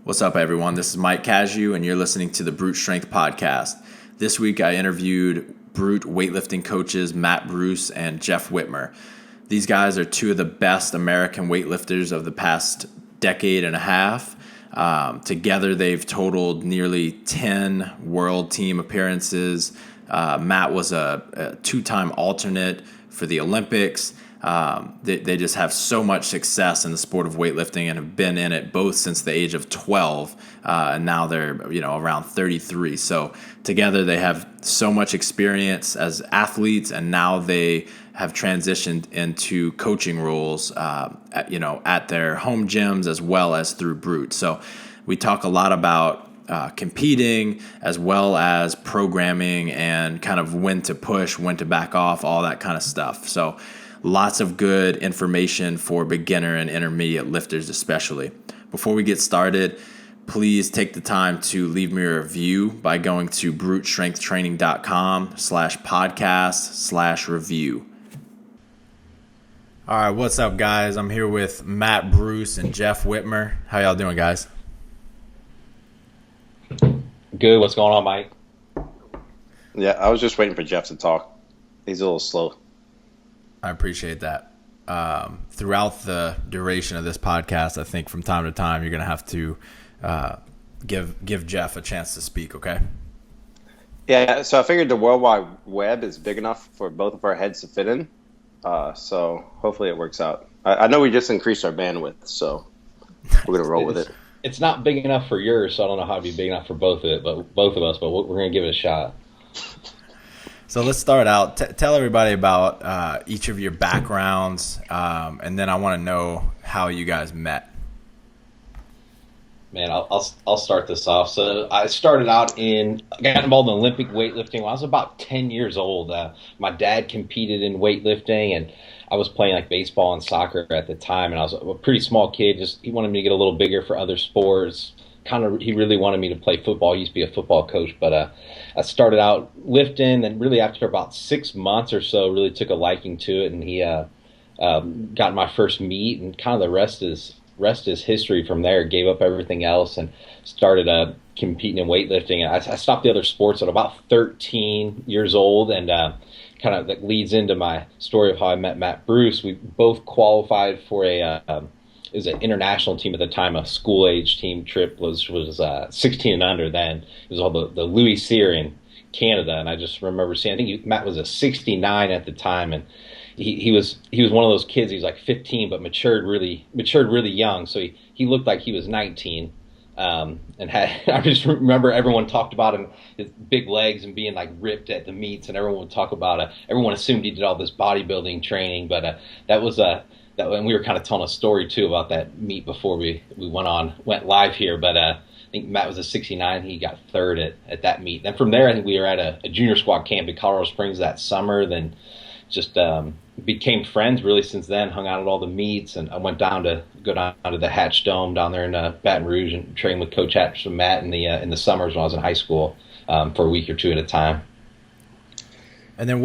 What's up, everyone? This is Mike Casu, and you're listening to the Brute Strength Podcast. This week, I interviewed Brute weightlifting coaches Matt Bruce and Jeff Wittmer. These guys are two of the best American weightlifters of the past decade and a half. Together, they've totaled nearly 10 world team appearances. Matt was a two-time alternate for the Olympics. They just have so much success in the sport of weightlifting and have been in it both since the age of 12, and now they're around 33. So together they have so much experience as athletes, and now they have transitioned into coaching roles, at their home gyms as well as through Brute. So we talk a lot about competing as well as programming and kind of when to push, when to back off, all that kind of stuff. So lots of good information for beginner and intermediate lifters especially. Before we get started, please take the time to leave me a review by going to brutestrengthtraining.com/podcast/review. All right, what's up, guys? I'm here with Matt Bruce and Jeff Wittmer. How y'all doing, guys? Good. What's going on, Mike? Yeah, I was just waiting for Jeff to talk. He's a little slow. I appreciate that. Throughout the duration of this podcast, I think from time to time you're going to have to give Jeff a chance to speak, okay? Yeah, so I figured the World Wide Web is big enough for both of our heads to fit in. So hopefully it works out. I know we just increased our bandwidth, so we're going to roll with it. It's not big enough for yours, so I don't know how it'd be big enough for both of us, but we're going to give it a shot. So let's start out. Tell everybody about each of your backgrounds, and then I want to know how you guys met. Man, I'll start this off. So I started out got involved in Olympic weightlifting when I was about 10 years old. My dad competed in weightlifting, and I was playing like baseball and soccer at the time, and I was a pretty small kid. He wanted me to get a little bigger for other sports. He really wanted me to play football. He used to be a football coach, but I started out lifting, and really after about 6 months or so, really took a liking to it, and he got my first meet, and kind of the rest is history from there. Gave up everything else and started competing in weightlifting. And I stopped the other sports at about 13 years old, and kind of that leads into my story of how I met Matt Bruce. We both qualified for it was an international team at the time. A school age team trip was 16 and under then. It was all the Louis Cyr in Canada, and I just remember seeing. I think Matt was a 69 at the time, and he was one of those kids. He was like 15, but matured really young. So he looked like he was 19, and I just remember everyone talked about him, his big legs and being like ripped at the meets, and everyone would talk about everyone assumed he did all this bodybuilding training, but and we were kind of telling a story too about that meet before we went live here. But I think Matt was a 69. He got third at that meet. Then from there, I think we were at a junior squad camp in Colorado Springs that summer. Then just became friends really since then. Hung out at all the meets, and I went down to the Hatch Dome down there in Baton Rouge and trained with Coach Hatch and Matt in the summers when I was in high school for a week or two at a time. And then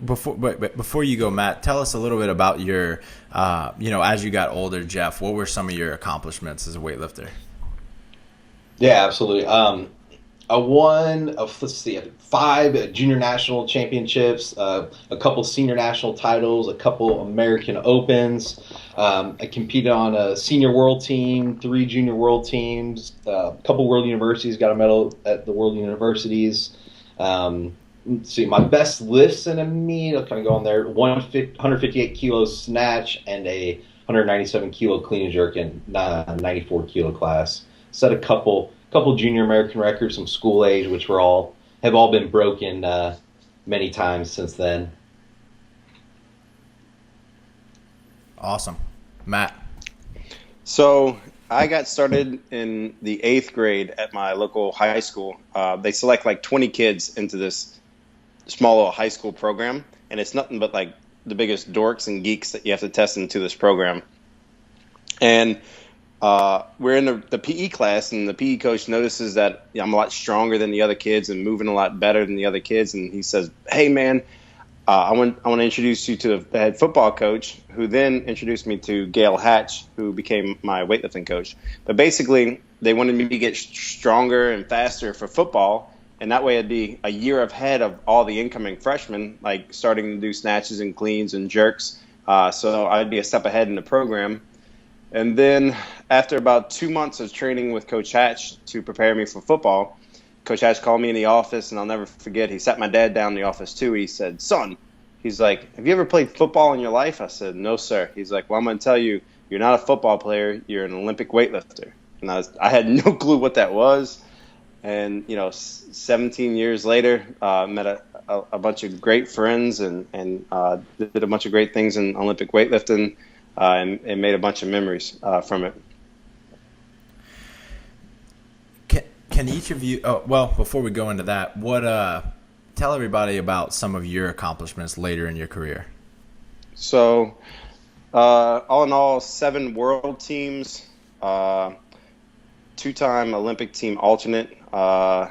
before you go, Matt, tell us a little bit about your, as you got older, Jeff, what were some of your accomplishments as a weightlifter? Yeah, absolutely. I won, 5 junior national championships, a couple senior national titles, a couple American Opens. I competed on a senior world team, 3 junior world teams, a couple world universities, got a medal at the world universities. Let's see, my best lifts in a meet, I'll kind of go on there, 158 kilo snatch and a 197 kilo clean and jerk in 94 kilo class. Set a couple junior American records, some school age, which have all been broken many times since then. Awesome. Matt. So I got started in the 8th grade at my local high school. They select like 20 kids into this small little high school program, and it's nothing but like the biggest dorks and geeks that you have to test into this program. And we're in the PE class, and the PE coach notices that I'm a lot stronger than the other kids and moving a lot better than the other kids. And he says, "Hey, man, I want to introduce you to the head football coach, who then introduced me to Gail Hatch, who became my weightlifting coach. But basically, they wanted me to get stronger and faster for football, and that way I'd be a year ahead of all the incoming freshmen, like starting to do snatches and cleans and jerks. So I'd be a step ahead in the program. And then after about 2 months of training with Coach Hatch to prepare me for football, Coach Hatch called me in the office, and I'll never forget, he sat my dad down in the office too. He said, "Son," he's like, "have you ever played football in your life?" I said, "No, sir." He's like, "Well, I'm going to tell you, you're not a football player. You're an Olympic weightlifter." And I had no clue what that was. And, 17 years later, met a bunch of great friends and did a bunch of great things in Olympic weightlifting and made a bunch of memories from it. Can each of you? Oh, well, before we go into that, tell everybody about some of your accomplishments later in your career. So, all in all, 7 world teams, 2-time Olympic team alternate, Pan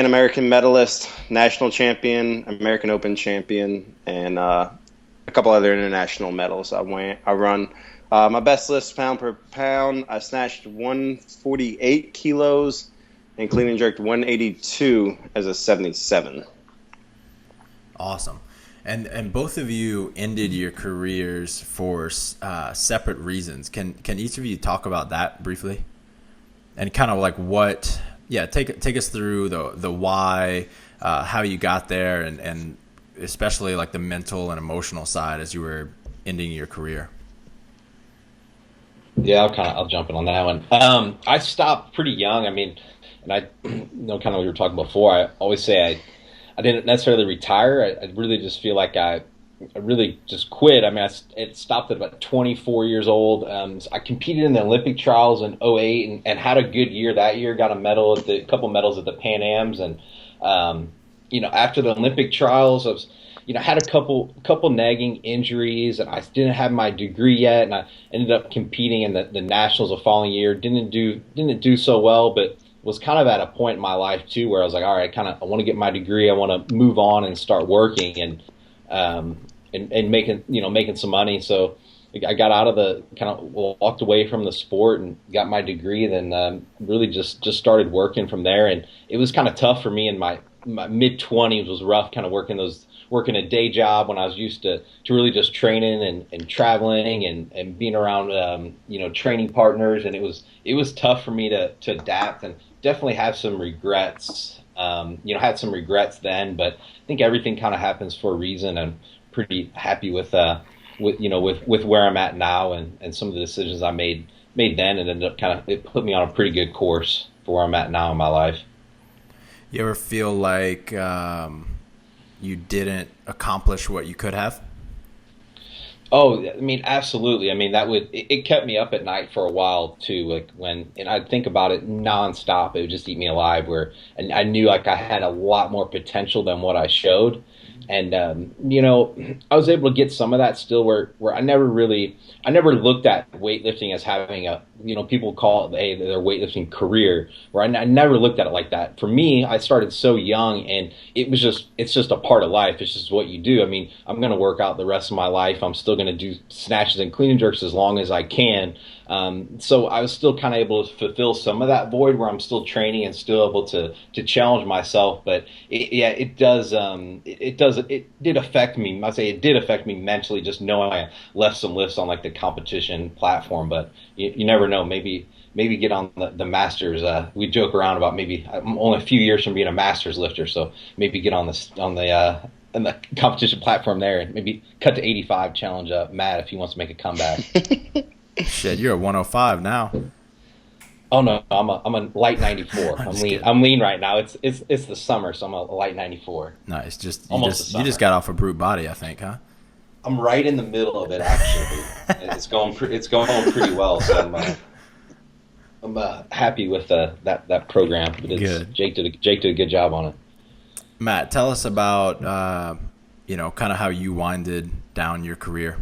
American medalist, national champion, American Open champion, and a couple other international medals I run. My best list pound per pound, I snatched 148 kilos and clean and jerked 182 as a 77. Awesome. And both of you ended your careers for separate reasons. Can each of you talk about that briefly? And kind of like take us through the why, how you got there, and especially like the mental and emotional side as you were ending your career. Yeah, I'll jump in on that one. I stopped pretty young. I mean, and I know kind of what you were talking before. I always say I didn't necessarily retire. I really just feel like I really just quit. I mean, it stopped at about 24 years old. So I competed in the Olympic trials in 2008 and had a good year that year. Got a couple medals at the Pan Ams, and after the Olympic trials, I was. Had a couple nagging injuries, and I didn't have my degree yet, and I ended up competing in the nationals the following year. Didn't do so well, but was kind of at a point in my life too where I was like, all right, I want to get my degree. I want to move on and start working and making some money. So I got out of walked away from the sport and got my degree, and then really just started working from there. And it was kind of tough for me in my mid-20s. Was rough, kind of working a day job when I was used to really just training and traveling and being around training partners, and it was tough for me to adapt, and definitely have some regrets. Had some regrets then, but I think everything kind of happens for a reason. I'm pretty happy with where I'm at now and some of the decisions I made then, and ended up it put me on a pretty good course for where I'm at now in my life. You ever feel like you didn't accomplish what you could have? Oh, I mean, absolutely. I mean, it kept me up at night for a while too. And I'd think about it nonstop. It would just eat me alive. And I knew I had a lot more potential than what I showed. And, I was able to get some of that still where I never looked at weightlifting as having people call it their weightlifting career, where I never looked at it like that. For me, I started so young, and it's just a part of life. It's just what you do. I mean, I'm going to work out the rest of my life. I'm still going to do snatches and clean and jerks as long as I can. So I was still kind of able to fulfill some of that void where I'm still training and still able to challenge myself. But it did affect me. I'd say it did affect me mentally, just knowing I left some lifts on like the competition platform. But you never know. Maybe get on the Masters. We joke around about maybe I'm only a few years from being a Masters lifter, so maybe get on the competition platform there and maybe cut to 85, challenge Matt if he wants to make a comeback. Shit, you're a 105 now. Oh no, I'm a light 94. I'm lean right now. It's the summer, so I'm a light 94. Nice. You just got off a Brute body, I think, huh? I'm right in the middle of it actually. It's going pretty well. So I'm happy with that program. But good. Jake did a good job on it. Matt, tell us about kind of how you winded down your career.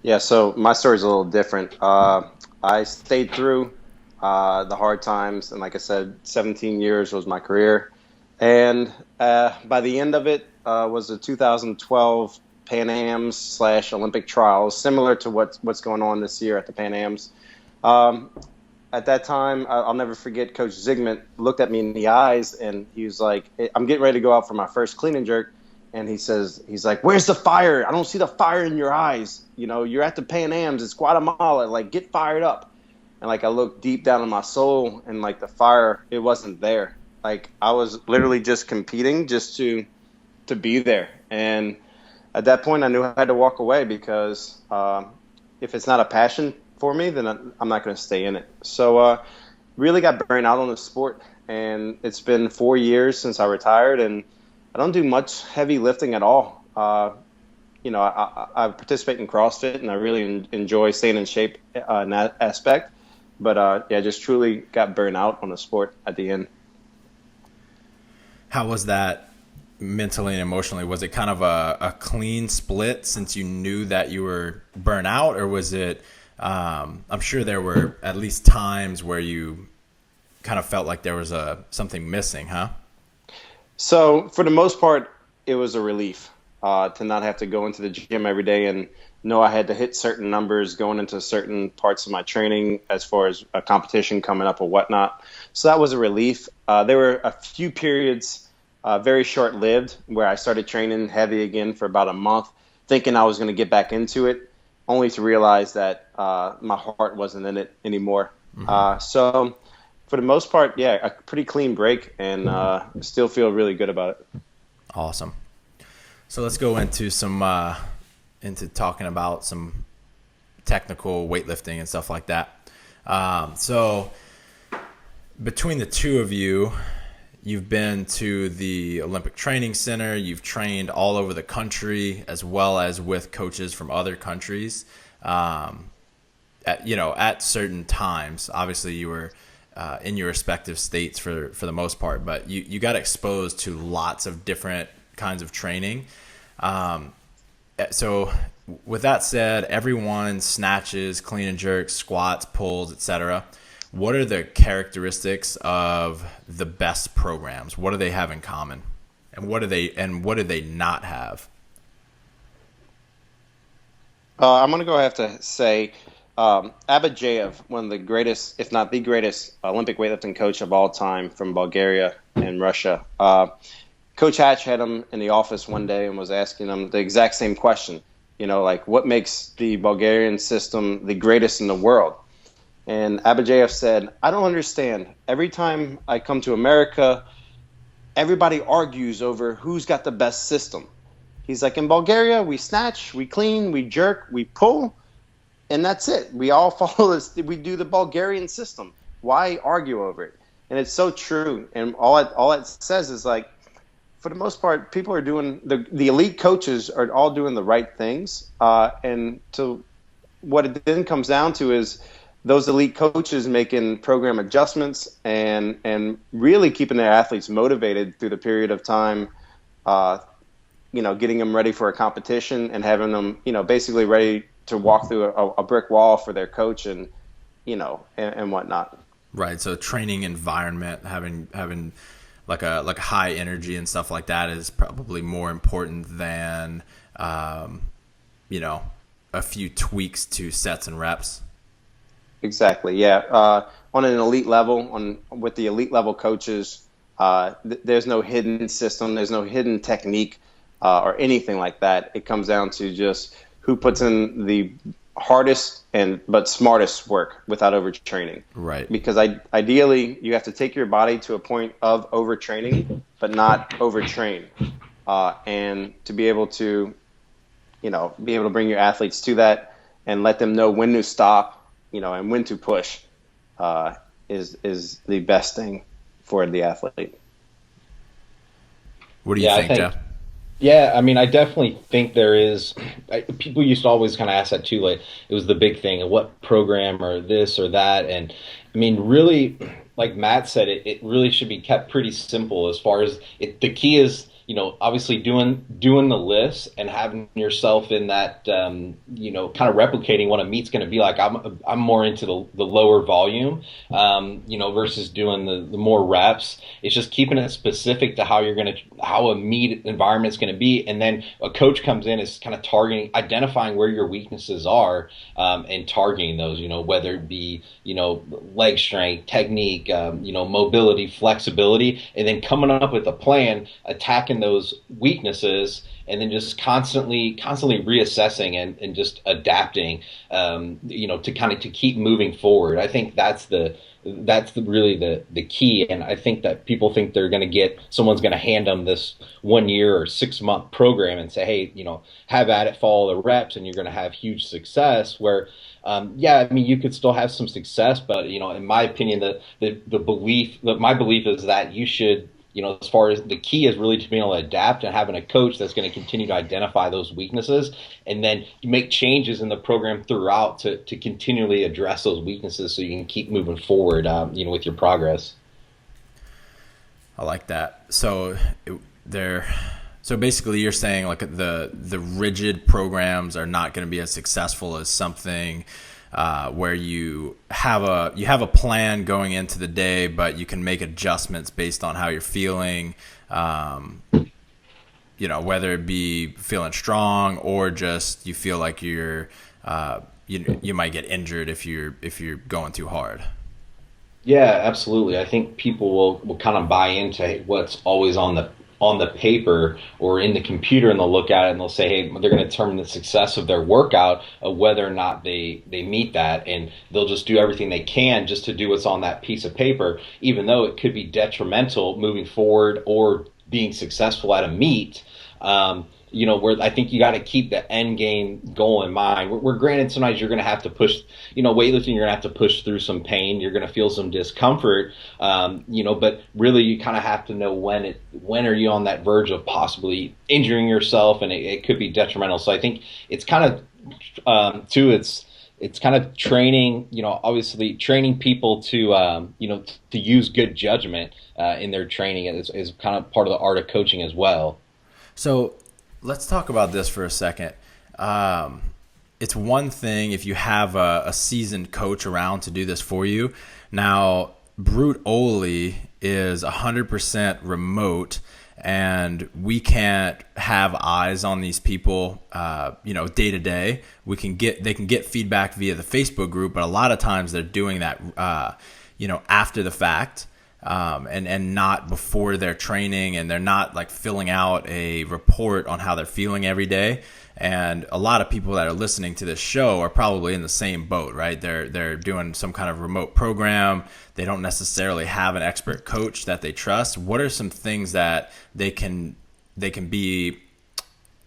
Yeah, so my story's a little different. I stayed through the hard times, and like I said, 17 years was my career. And by the end of it, was the 2012 Pan Ams / Olympic trials, similar to what's going on this year at the Pan Ams. At that time, I'll never forget, Coach Zygmunt looked at me in the eyes and he was like, I'm getting ready to go out for my first clean and jerk. And he's like, where's the fire? I don't see the fire in your eyes. You know, you're at the Pan Ams. It's Guatemala. Like, get fired up. And, like, I looked deep down in my soul and, like, the fire, it wasn't there. Like, I was literally just competing just to be there. And at that point, I knew I had to walk away because if it's not a passion for me, then I'm not going to stay in it. So really got burned out on the sport. And it's been 4 years since I retired, and I don't do much heavy lifting at all. You know, I participate in CrossFit, and I really enjoy staying in shape in that aspect. But, yeah, just truly got burned out on the sport at the end. How was that mentally and emotionally? Was it kind of a clean split since you knew that you were burnt out, or was it I'm sure there were at least times where you kind of felt like there was something missing, huh? So for the most part, it was a relief to not have to go into the gym every day and know I had to hit certain numbers going into certain parts of my training as far as a competition coming up or whatnot. So that was a relief. There were a few periods, very short-lived, where I started training heavy again for about a month, thinking I was going to get back into it, only to realize that my heart wasn't in it anymore. Mm-hmm. So for the most part, yeah, a pretty clean break, and still feel really good about it. Awesome. So let's go into into talking about some technical weightlifting and stuff like that. So between the two of you, you've been to the Olympic Training Center. You've trained all over the country, as well as with coaches from other countries. At certain times, obviously you were in your respective states for the most part, but you got exposed to lots of different kinds of training. So with that said, everyone snatches, clean and jerks, squats, pulls, etc. What are the characteristics of the best programs? What do they have in common? And what do they not have? I'm going to have to say Abajev, one of the greatest, if not the greatest, Olympic weightlifting coach of all time from Bulgaria and Russia. Coach Hatch had him in the office one day and was asking him the exact same question. You know, like, what makes the Bulgarian system the greatest in the world? And Abajev said, I don't understand. Every time I come to America, everybody argues over who's got the best system. He's like, in Bulgaria, we snatch, we clean, we jerk, we pull, and that's it. We all follow this. We do the Bulgarian system. Why argue over it? And it's so true. And all it says is, like, for the most part, people are doing the elite coaches are all doing the right things. And to what it then comes down to is those elite coaches making program adjustments and really keeping their athletes motivated through the period of time, getting them ready for a competition and having them, basically ready to walk through a brick wall for their coach and whatnot. Right. So training environment, having like a high energy and stuff like that is probably more important than, a few tweaks to sets and reps. Exactly. Yeah. On an elite level, with the elite level coaches, there's no hidden system. There's no hidden technique or anything like that. It comes down to just who puts in the hardest but smartest work without overtraining. Right. Because ideally, you have to take your body to a point of overtraining, but not overtrain. And to be able to, bring your athletes to that and let them know when to stop, and when to push, is the best thing for the athlete. What do you think, Jeff? Yeah, I mean, I definitely think there is. People used to always kind of ask that too. Like, it was the big thing, what program or this or that. And I mean, really, like Matt said, it really should be kept pretty simple as far as the key is obviously doing the lifts and having yourself in that, kind of replicating what a meet's going to be like. I'm more into the lower volume, versus doing the more reps. It's just keeping it specific to how a meet environment's going to be. And then a coach comes in is kind of identifying where your weaknesses are, and targeting those, whether it be, leg strength, technique, mobility, flexibility, and then coming up with a plan, attacking those weaknesses, and then just constantly reassessing and just adapting, to keep moving forward. I think that's really the key. And I think that people think someone's going to hand them this 1 year or 6 month program and say, hey, have at it, follow the reps, and you're going to have huge success. Where, you could still have some success, but, in my opinion, my belief is that you should, as far as the key is really to being able to adapt and having a coach that's going to continue to identify those weaknesses and then make changes in the program throughout to continually address those weaknesses so you can keep moving forward, with your progress. I like that. So basically you're saying like the rigid programs are not going to be as successful as something where you have a plan going into the day, but you can make adjustments based on how you're feeling, whether it be feeling strong or just you feel like you're you might get injured if you're going too hard. Yeah, absolutely. I think people will kind of buy into what's always on the paper or in the computer, and they'll look at it and they'll say, hey, they're going to determine the success of their workout of whether or not they meet that, and they'll just do everything they can just to do what's on that piece of paper, even though it could be detrimental moving forward or being successful at a meet. Where I think you got to keep the end game goal in mind. We're granted sometimes you're going to have to push, weightlifting, you're going to have to push through some pain. You're going to feel some discomfort, but really you kind of have to know when are you on that verge of possibly injuring yourself, and it could be detrimental. So I think it's kind of, it's kind of training, obviously training people to use good judgment in their training is kind of part of the art of coaching as well. So let's talk about this for a second. It's one thing if you have a seasoned coach around to do this for you. Now, Brute OLY is 100% remote, and we can't have eyes on these people, day to day. They can get feedback via the Facebook group, but a lot of times they're doing that, after the fact. And not before their training, and they're not like filling out a report on how they're feeling every day. And a lot of people that are listening to this show are probably in the same boat, right? They're doing some kind of remote program. They don't necessarily have an expert coach that they trust. What are some things that they can be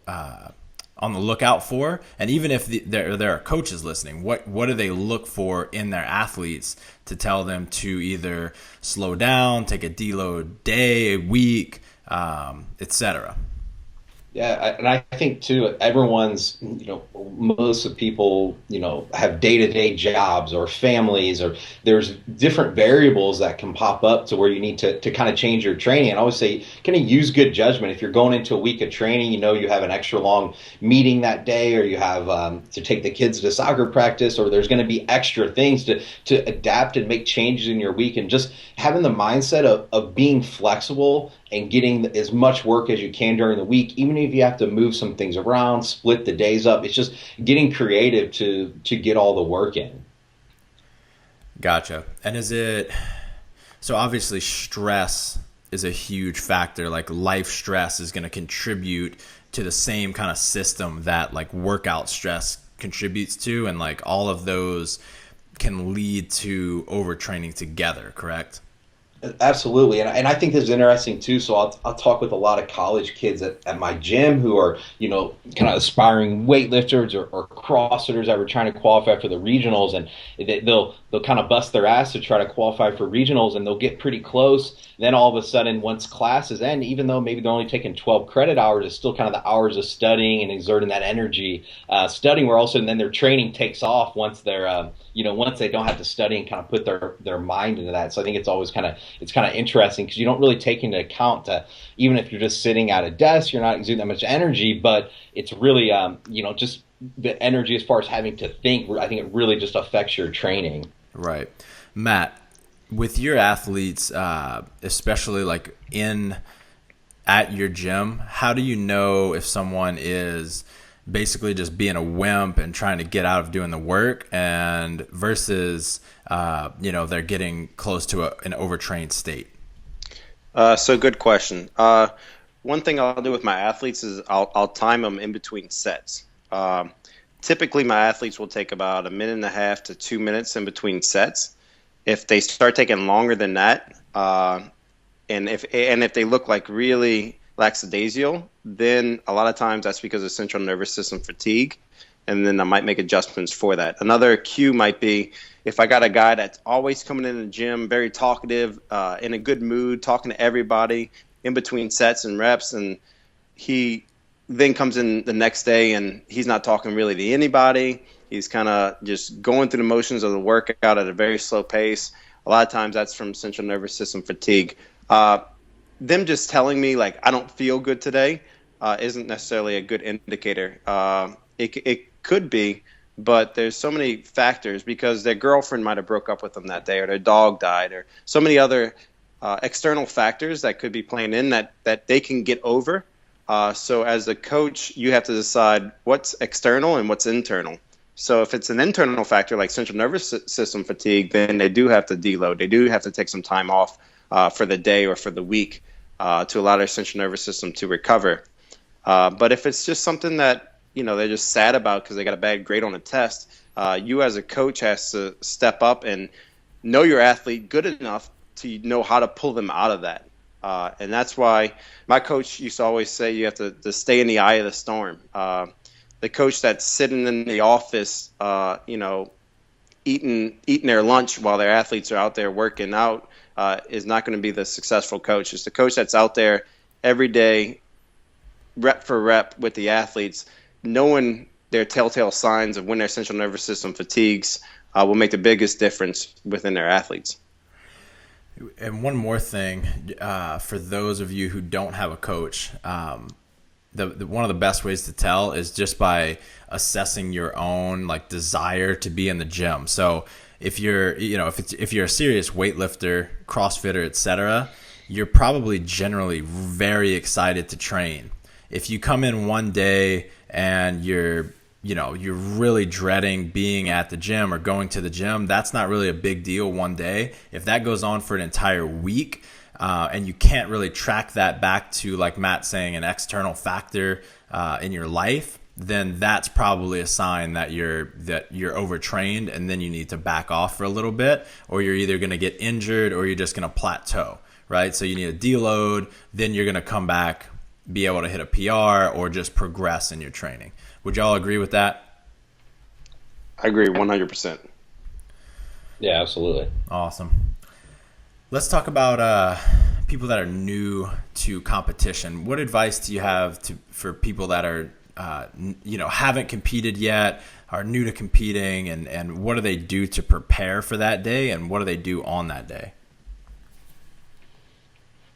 on the lookout for? And even if there are coaches listening, what do they look for in their athletes to tell them to either slow down, take a deload day, a week, etc.? Yeah, and I think too, everyone's, most of people, have day-to-day jobs or families, or there's different variables that can pop up to where you need to kind of change your training. And I always say, kind of use good judgment. If you're going into a week of training, you have an extra long meeting that day, or you have to take the kids to soccer practice, or there's going to be extra things to adapt and make changes in your week, and just having the mindset of being flexible and getting as much work as you can during the week, even if you have to move some things around, split the days up. It's just getting creative to get all the work in. Gotcha. And so obviously stress is a huge factor. Like life stress is going to contribute to the same kind of system that like workout stress contributes to. And like all of those can lead to overtraining together, correct? Absolutely. And I think this is interesting too. So I'll talk with a lot of college kids at my gym who are, kind of aspiring weightlifters or CrossFitters that were trying to qualify for the regionals, and they'll kind of bust their ass to try to qualify for regionals, and they'll get pretty close. Then all of a sudden, once classes end, even though maybe they're only taking 12 credit hours, it's still kind of the hours of studying and exerting that energy, studying, where also then their training takes off once they're, once they don't have to study and kind of put their mind into that. So I think it's always kind of it's kind of interesting because you don't really take into account that even if you're just sitting at a desk, you're not exuding that much energy, but it's really, just the energy as far as having to think. I think it really just affects your training. Right. Matt, with your athletes, especially like at your gym, how do you know if someone is basically just being a wimp and trying to get out of doing the work and versus, they're getting close to an overtrained state? So good question. One thing I'll do with my athletes is I'll time them in between sets. Typically, my athletes will take about 1.5 to 2 minutes in between sets. If they start taking longer than that, and if they look like really lackadaisical, then a lot of times that's because of central nervous system fatigue, and then I might make adjustments for that. Another cue might be if I got a guy that's always coming in the gym, very talkative, in a good mood, talking to everybody in between sets and reps, and he then comes in the next day and he's not talking really to anybody. He's kind of just going through the motions of the workout at a very slow pace. A lot of times that's from central nervous system fatigue. Them just telling me, like, I don't feel good today isn't necessarily a good indicator. It could be, but there's so many factors because their girlfriend might have broke up with them that day or their dog died or so many other external factors that could be playing in that they can get over. So as a coach, you have to decide what's external and what's internal. So if it's an internal factor like central nervous system fatigue, then they do have to deload. They do have to take some time off for the day or for the week to allow their central nervous system to recover. But if it's just something that, they're just sad about because they got a bad grade on a test, you as a coach has to step up and know your athlete good enough to know how to pull them out of that. And that's why my coach used to always say you have to stay in the eye of the storm. The coach that's sitting in the office, eating their lunch while their athletes are out there working out is not going to be the successful coach. It's the coach that's out there every day, rep for rep with the athletes, knowing their telltale signs of when their central nervous system fatigues will make the biggest difference within their athletes. And one more thing, for those of you who don't have a coach, one of the best ways to tell is just by assessing your own desire to be in the gym. So if you're a serious weightlifter, CrossFitter, etc., you're probably generally very excited to train. If you come in one day and you're really dreading being at the gym or going to the gym, that's not really a big deal one day. If that goes on for an entire week, and you can't really track that back to, like Matt saying, an external factor in your life, then that's probably a sign that you're overtrained, and then you need to back off for a little bit, or you're either going to get injured or you're just going to plateau, right? So you need a deload, then you're going to come back, be able to hit a PR or just progress in your training. Would y'all agree with that? I agree 100%. Yeah, absolutely. Awesome. Let's talk about people that are new to competition. What advice do you have for people that are, haven't competed yet, are new to competing, and what do they do to prepare for that day, and what do they do on that day?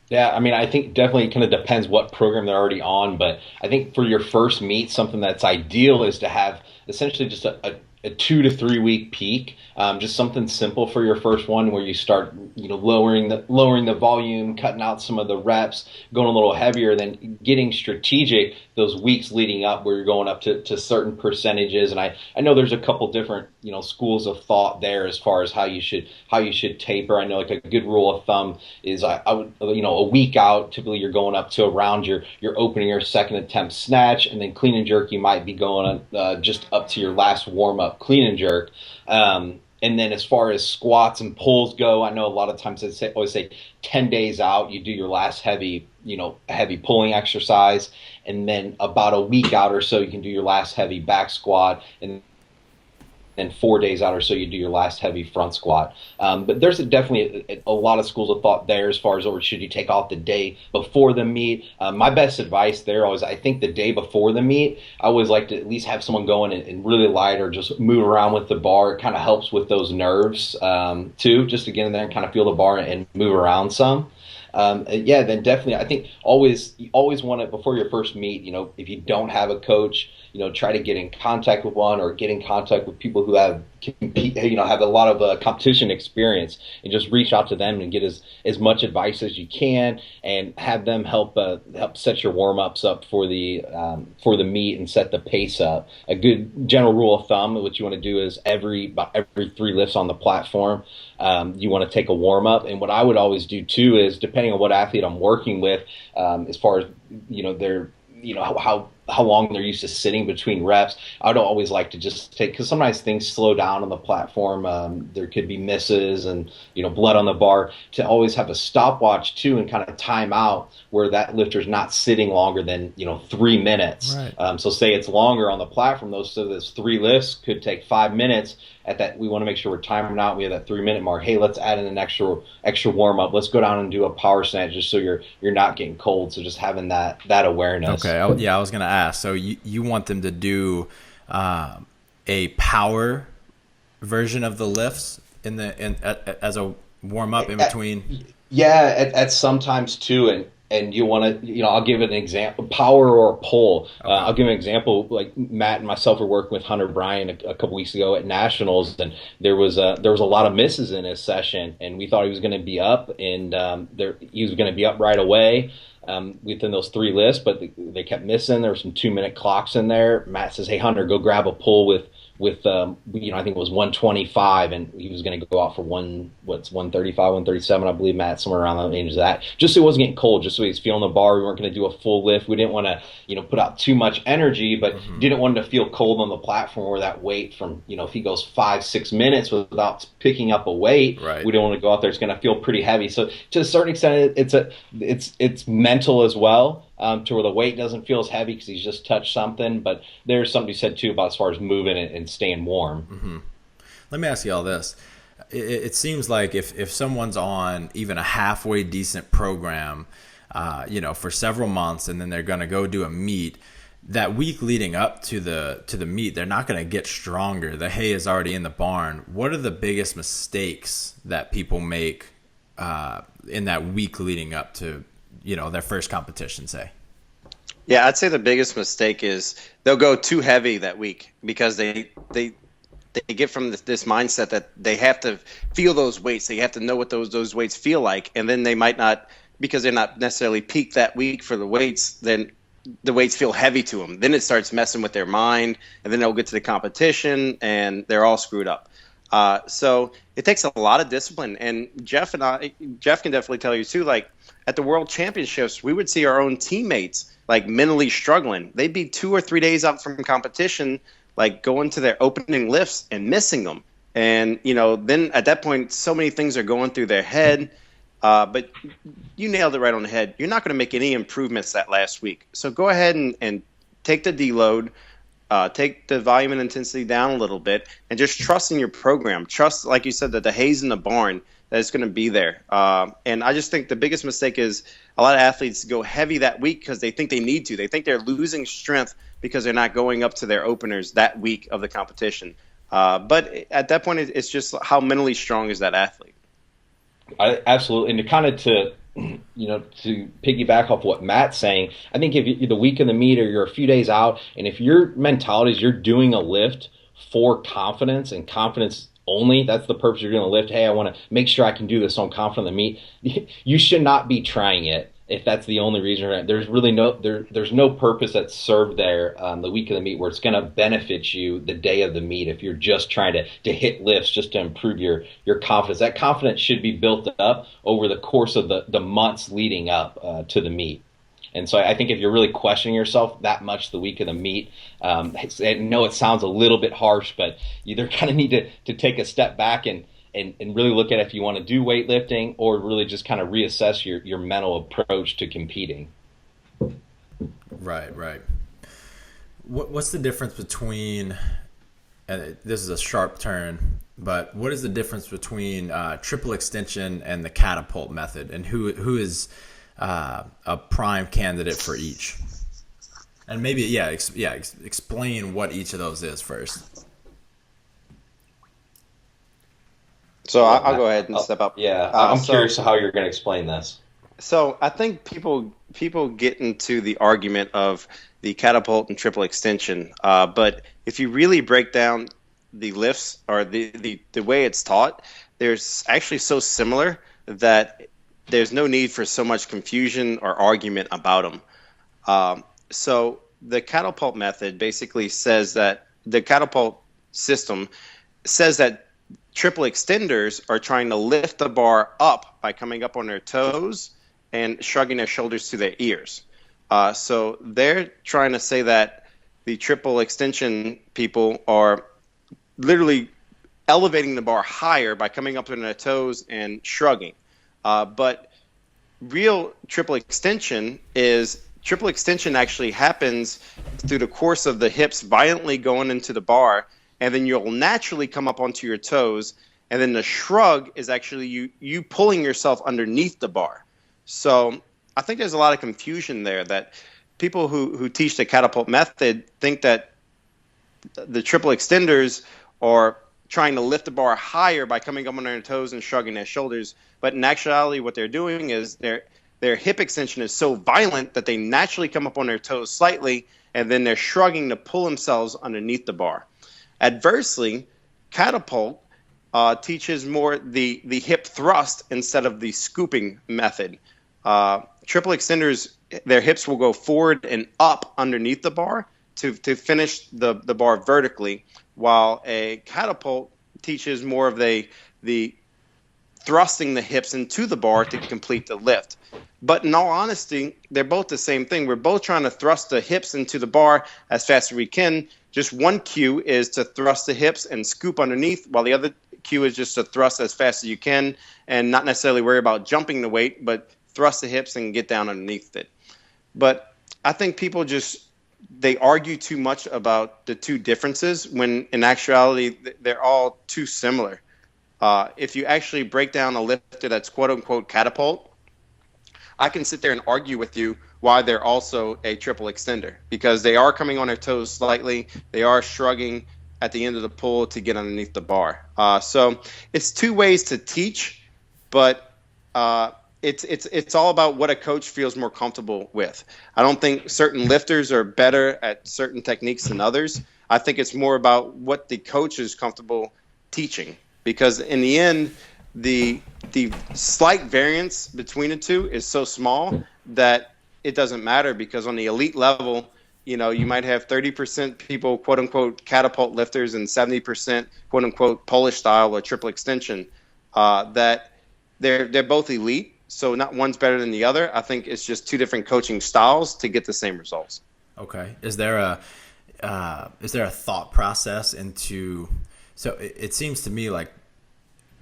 Yeah, I mean, I think definitely kind of depends what program they're already on, but I think for your first meet, something that's ideal is to have essentially just a 2 to 3 week peak, just something simple for your first one where you start, lowering the volume, cutting out some of the reps, going a little heavier, then getting strategic those weeks leading up where you're going up to certain percentages. And I know there's a couple different, schools of thought there as far as how you should taper. I know a good rule of thumb is I would, a week out, typically you're going up to around your opening or second attempt snatch, and then clean and jerk, you might be going just up to your last warm up clean and jerk. And then as far as squats and pulls go, I know a lot of times I always say 10 days out, you do your last heavy pulling exercise. And then about a week out or so, you can do your last heavy back squat. And then 4 days out or so, you do your last heavy front squat. But there's definitely a lot of schools of thought there as far as, or should you take off the day before the meet? My best advice there is, I think the day before the meet, I always like to at least have someone going and really light or just move around with the bar. It kind of helps with those nerves too, just to get in there and kind of feel the bar and move around some. Then definitely, I think you always want it before your first meet. If you don't have a coach, try to get in contact with one, or get in contact with people who have have a lot of competition experience, and just reach out to them and get as much advice as you can, and have them help set your warm ups up for the meet and set the pace up. A good general rule of thumb, what you want to do is about every 3 lifts on the platform, you want to take a warm up. And what I would always do too is, depending on what athlete I'm working with, as far as their how long they're used to sitting between reps, I don't always like to just take, because sometimes things slow down on the platform. There could be misses and blood on the bar. To always have a stopwatch too, and kind of time out where that lifter's not sitting longer than 3 minutes. Right. So say it's longer on the platform, those 3 lifts could take 5 minutes. At that, we want to make sure we're timing out. We have that 3 minute mark. Hey, let's add in an extra warm up. Let's go down and do a power snatch, just so you're not getting cold. So just having that awareness. Okay. I was gonna ask. So you want them to do a power version of the lifts as a warm up in between? Yeah, at sometimes too, and you want to, I'll give an example, power or pull. Okay. I'll give an example, like Matt and myself were working with Hunter Bryan a couple weeks ago at Nationals, and there was a lot of misses in his session, and we thought he was going to be up, and he was going to be up right away within those 3 lifts, but they kept missing. There were some 2-minute clocks in there. Matt says, "Hey Hunter, go grab a pull with I think it was 125, and he was going to go out for 135, 137, I believe, Matt, somewhere around the range of that, just so he wasn't getting cold, just so he was feeling the bar. We weren't going to do a full lift. We didn't want to, put out too much energy, but didn't want him to feel cold on the platform, where that weight from, if he goes 5-6 minutes without picking up a weight, right, we don't want to go out there. It's going to feel pretty heavy. So to a certain extent, it's mental as well. To where the weight doesn't feel as heavy because he's just touched something. But there's something you said too about as far as moving and staying warm. Mm-hmm. Let me ask you all this. It seems like if someone's on even a halfway decent program, for several months, and then they're going to go do a meet, that week leading up to the meet, they're not going to get stronger. The hay is already in the barn. What are the biggest mistakes that people make in that week leading up to their first competition, say? Yeah, I'd say the biggest mistake is they'll go too heavy that week, because they get from this mindset that they have to feel those weights. They have to know what those weights feel like, and then they might not, because they're not necessarily peaked that week for the weights, then the weights feel heavy to them. Then it starts messing with their mind, and then they'll get to the competition and they're all screwed up. So it takes a lot of discipline, and Jeff can definitely tell you too, like at the World Championships, we would see our own teammates like mentally struggling. They'd be 2 or 3 days out from competition, like going to their opening lifts and missing them. And, then at that point, so many things are going through their head. But you nailed it right on the head. You're not going to make any improvements that last week. So go ahead and take the deload, take the volume and intensity down a little bit, and just trust in your program. Trust, like you said, that the hay's in the barn, that it's going to be there. And I just think the biggest mistake is a lot of athletes go heavy that week because they think they need to. They think they're losing strength because they're not going up to their openers that week of the competition. But at that point, it's just how mentally strong is that athlete. Absolutely. And to piggyback off what Matt's saying, I think if you're the week of the meet, or you're a few days out, and if your mentality is you're doing a lift for confidence and confidence only, that's the purpose you're doing a lift. Hey, I want to make sure I can do this, so I'm confident in the meet. You should not be trying it if that's the only reason. There's really there's no purpose that's served there the week of the meet where it's going to benefit you the day of the meet if you're just trying to hit lifts just to improve your confidence. That confidence should be built up over the course of the months leading up to the meet. And so I think if you're really questioning yourself that much the week of the meet, I know it sounds a little bit harsh, but you either kind of need to take a step back and really look at if you want to do weightlifting, or really just kind of reassess your mental approach to competing. Right. What's the difference between, and this is a sharp turn, but what is the difference between triple extension and the catapult method, and who is a prime candidate for each? And maybe, explain what each of those is first. So I'll go ahead and step up. Yeah, I'm curious how you're going to explain this. So I think people get into the argument of the catapult and triple extension, but if you really break down the lifts or the way it's taught, there's actually so similar that there's no need for so much confusion or argument about them. So the catapult method basically says that the catapult system says that triple extenders are trying to lift the bar up by coming up on their toes and shrugging their shoulders to their ears. So they're trying to say that the triple extension people are literally elevating the bar higher by coming up on their toes and shrugging. But real triple extension actually happens through the course of the hips violently going into the bar, and then you'll naturally come up onto your toes, and then the shrug is actually you pulling yourself underneath the bar. So I think there's a lot of confusion there, that people who teach the catapult method think that the triple extenders are trying to lift the bar higher by coming up on their toes and shrugging their shoulders. But in actuality, what they're doing is their hip extension is so violent that they naturally come up on their toes slightly, and then they're shrugging to pull themselves underneath the bar. Adversely, catapult teaches more the hip thrust instead of the scooping method. Triple extenders, their hips will go forward and up underneath the bar to finish the bar vertically, while a catapult teaches more of the thrusting the hips into the bar to complete the lift. But in all honesty, they're both the same thing. We're both trying to thrust the hips into the bar as fast as we can. Just one cue is to thrust the hips and scoop underneath, while the other cue is just to thrust as fast as you can and not necessarily worry about jumping the weight, but thrust the hips and get down underneath it. But I think people they argue too much about the two differences when in actuality they're all too similar. If you actually break down a lifter that's quote-unquote catapult, I can sit there and argue with you why they're also a triple extender, because they are coming on their toes slightly. They are shrugging at the end of the pull to get underneath the bar. So it's two ways to teach, but it's all about what a coach feels more comfortable with. I don't think certain lifters are better at certain techniques than others. I think it's more about what the coach is comfortable teaching, because in the end, the slight variance between the two is so small that it doesn't matter, because on the elite level, you might have 30% people, quote unquote, catapult lifters and 70%, quote unquote, Polish style or triple extension, that they're both elite. So not one's better than the other. I think it's just two different coaching styles to get the same results. Okay. Is there a thought process into, so it seems to me like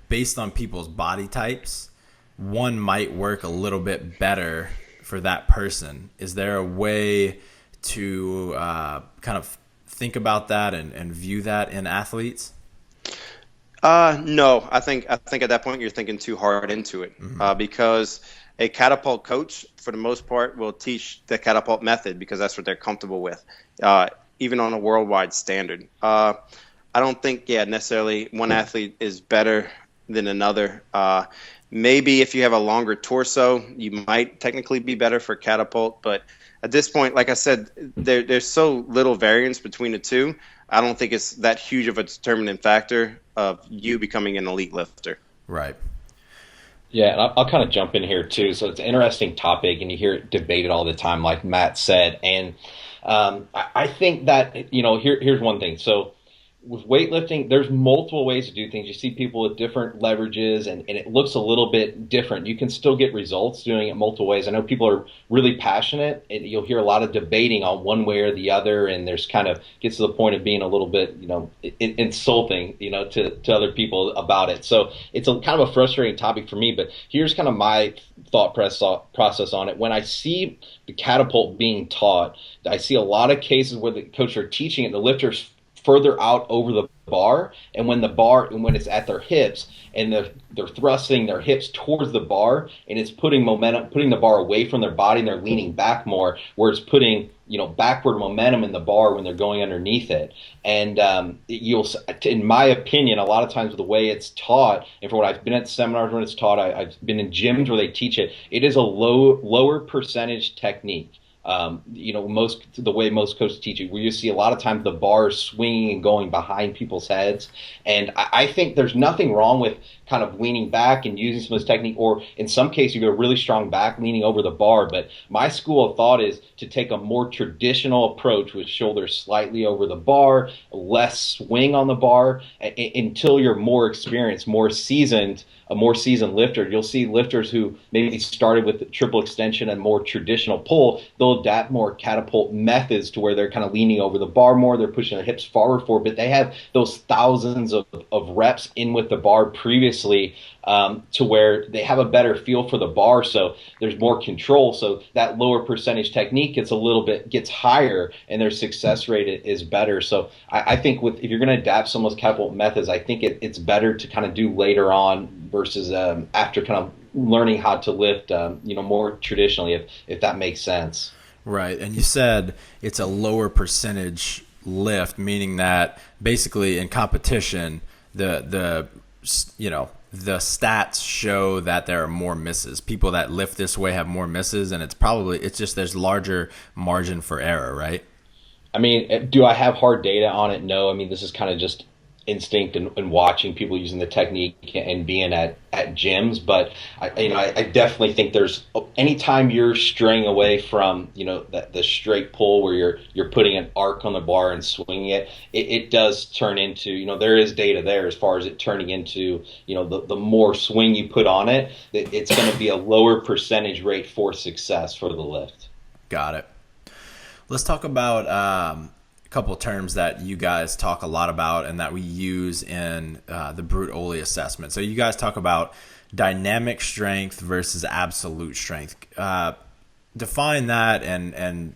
based on people's body types, one might work a little bit better for that person. Is there a way to kind of think about that and view that in athletes? No, I think at that point you're thinking too hard into it, because a catapult coach, for the most part, will teach the catapult method because that's what they're comfortable with, even on a worldwide standard. I don't think, necessarily one athlete is better than another. Maybe if you have a longer torso, you might technically be better for catapult, but at this point, like I said, there's so little variance between the two. I don't think it's that huge of a determinant factor of you becoming an elite lifter. Right. Yeah, and I'll kind of jump in here too. So it's an interesting topic, and you hear it debated all the time, like Matt said. And I think that, here's one thing. So with weightlifting, there's multiple ways to do things. You see people with different leverages, and it looks a little bit different. You can still get results doing it multiple ways. I know people are really passionate, and you'll hear a lot of debating on one way or the other, and there's kind of gets to the point of being a little bit, insulting, to other people about it. So it's a kind of a frustrating topic for me, but here's kind of my thought process on it. When I see the catapult being taught, I see a lot of cases where the coaches are teaching it, the lifters further out over the bar, and when it's at their hips and they're thrusting their hips towards the bar, and it's putting the bar away from their body, and they're leaning back more, where it's putting backward momentum in the bar when they're going underneath it. And you'll, in my opinion, a lot of times the way it's taught, and for what I've been at seminars when it's taught, I've been in gyms where they teach it. It is a lower percentage technique. The way most coaches teach it, where you see a lot of times the bar swinging and going behind people's heads. And I think there's nothing wrong with kind of leaning back and using some of this technique, or in some cases you get a really strong back leaning over the bar. But my school of thought is to take a more traditional approach with shoulders slightly over the bar, less swing on the bar, until you're more experienced, a more seasoned lifter. You'll see lifters who maybe started with the triple extension and more traditional pull, they'll adapt more catapult methods to where they're kind of leaning over the bar more, they're pushing their hips forward, but they have those thousands of reps in with the bar previously, to where they have a better feel for the bar, so there's more control. So that lower percentage technique gets higher, and their success rate is better. So I think if you're going to adapt some of those catapult methods, I think it's better to kind of do later on versus after kind of learning how to lift, more traditionally, if that makes sense. Right, and you said it's a lower percentage lift, meaning that basically in competition, the stats show that there are more misses. People that lift this way have more misses, and it's just there's larger margin for error, right? I mean, do I have hard data on it? No. I mean, this is kind of just instinct and watching people using the technique and being at gyms. But I definitely think there's, anytime you're straying away from the straight pull where you're putting an arc on the bar and swinging it does turn into, there is data there as far as it turning into, the more swing you put on it, it's going to be a lower percentage rate for success for the lift. Got it. Let's talk about a couple of terms that you guys talk a lot about and that we use in the Brute OLY assessment. So you guys talk about dynamic strength versus absolute strength. Define that and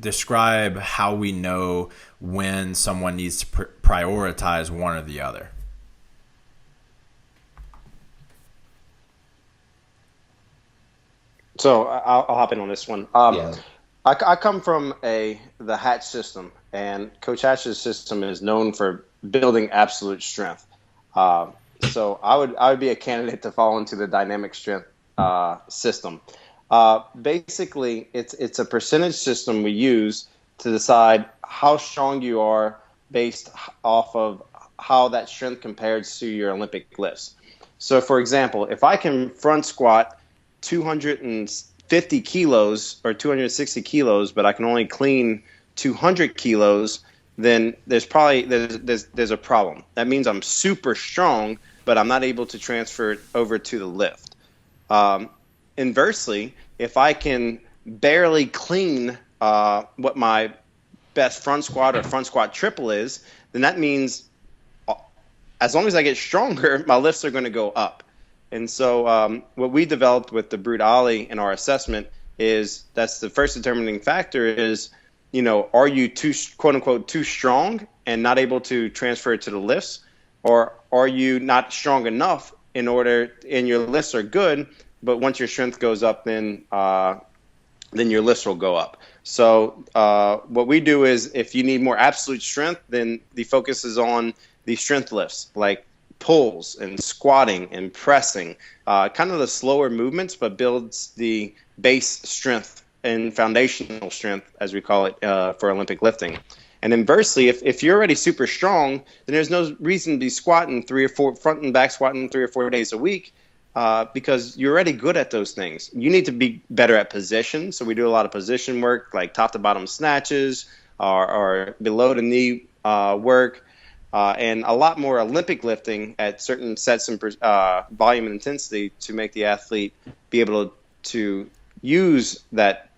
describe how we know when someone needs to prioritize one or the other. So I'll hop in on this one. Yeah. I come from the Hatch system, and Coach Hatch's system is known for building absolute strength. So I would be a candidate to fall into the dynamic strength system. Basically, it's a percentage system we use to decide how strong you are based off of how that strength compares to your Olympic lifts. So, for example, if I can front squat 250 kilos or 260 kilos, but I can only clean 200 kilos, then there's a problem. That means I'm super strong, but I'm not able to transfer it over to the lift. Inversely, if I can barely clean what my best front squat or front squat triple is, then that means as long as I get stronger, my lifts are going to go up. And so what we developed with the Brute OLY in our assessment is that's the first determining factor is, are you too, quote unquote, too strong and not able to transfer it to the lifts, or are you not strong enough and your lifts are good, but once your strength goes up, then your lifts will go up. So what we do is if you need more absolute strength, then the focus is on the strength lifts, like pulls and squatting and pressing, kind of the slower movements, but builds the base strength and foundational strength, as we call it, for Olympic lifting. And inversely, if you're already super strong, then there's no reason to be squatting front and back squatting 3 or 4 days a week, because you're already good at those things. You need to be better at position. So we do a lot of position work, like top to bottom snatches or below the knee work. And a lot more Olympic lifting at certain sets and volume and intensity to make the athlete be able to use that,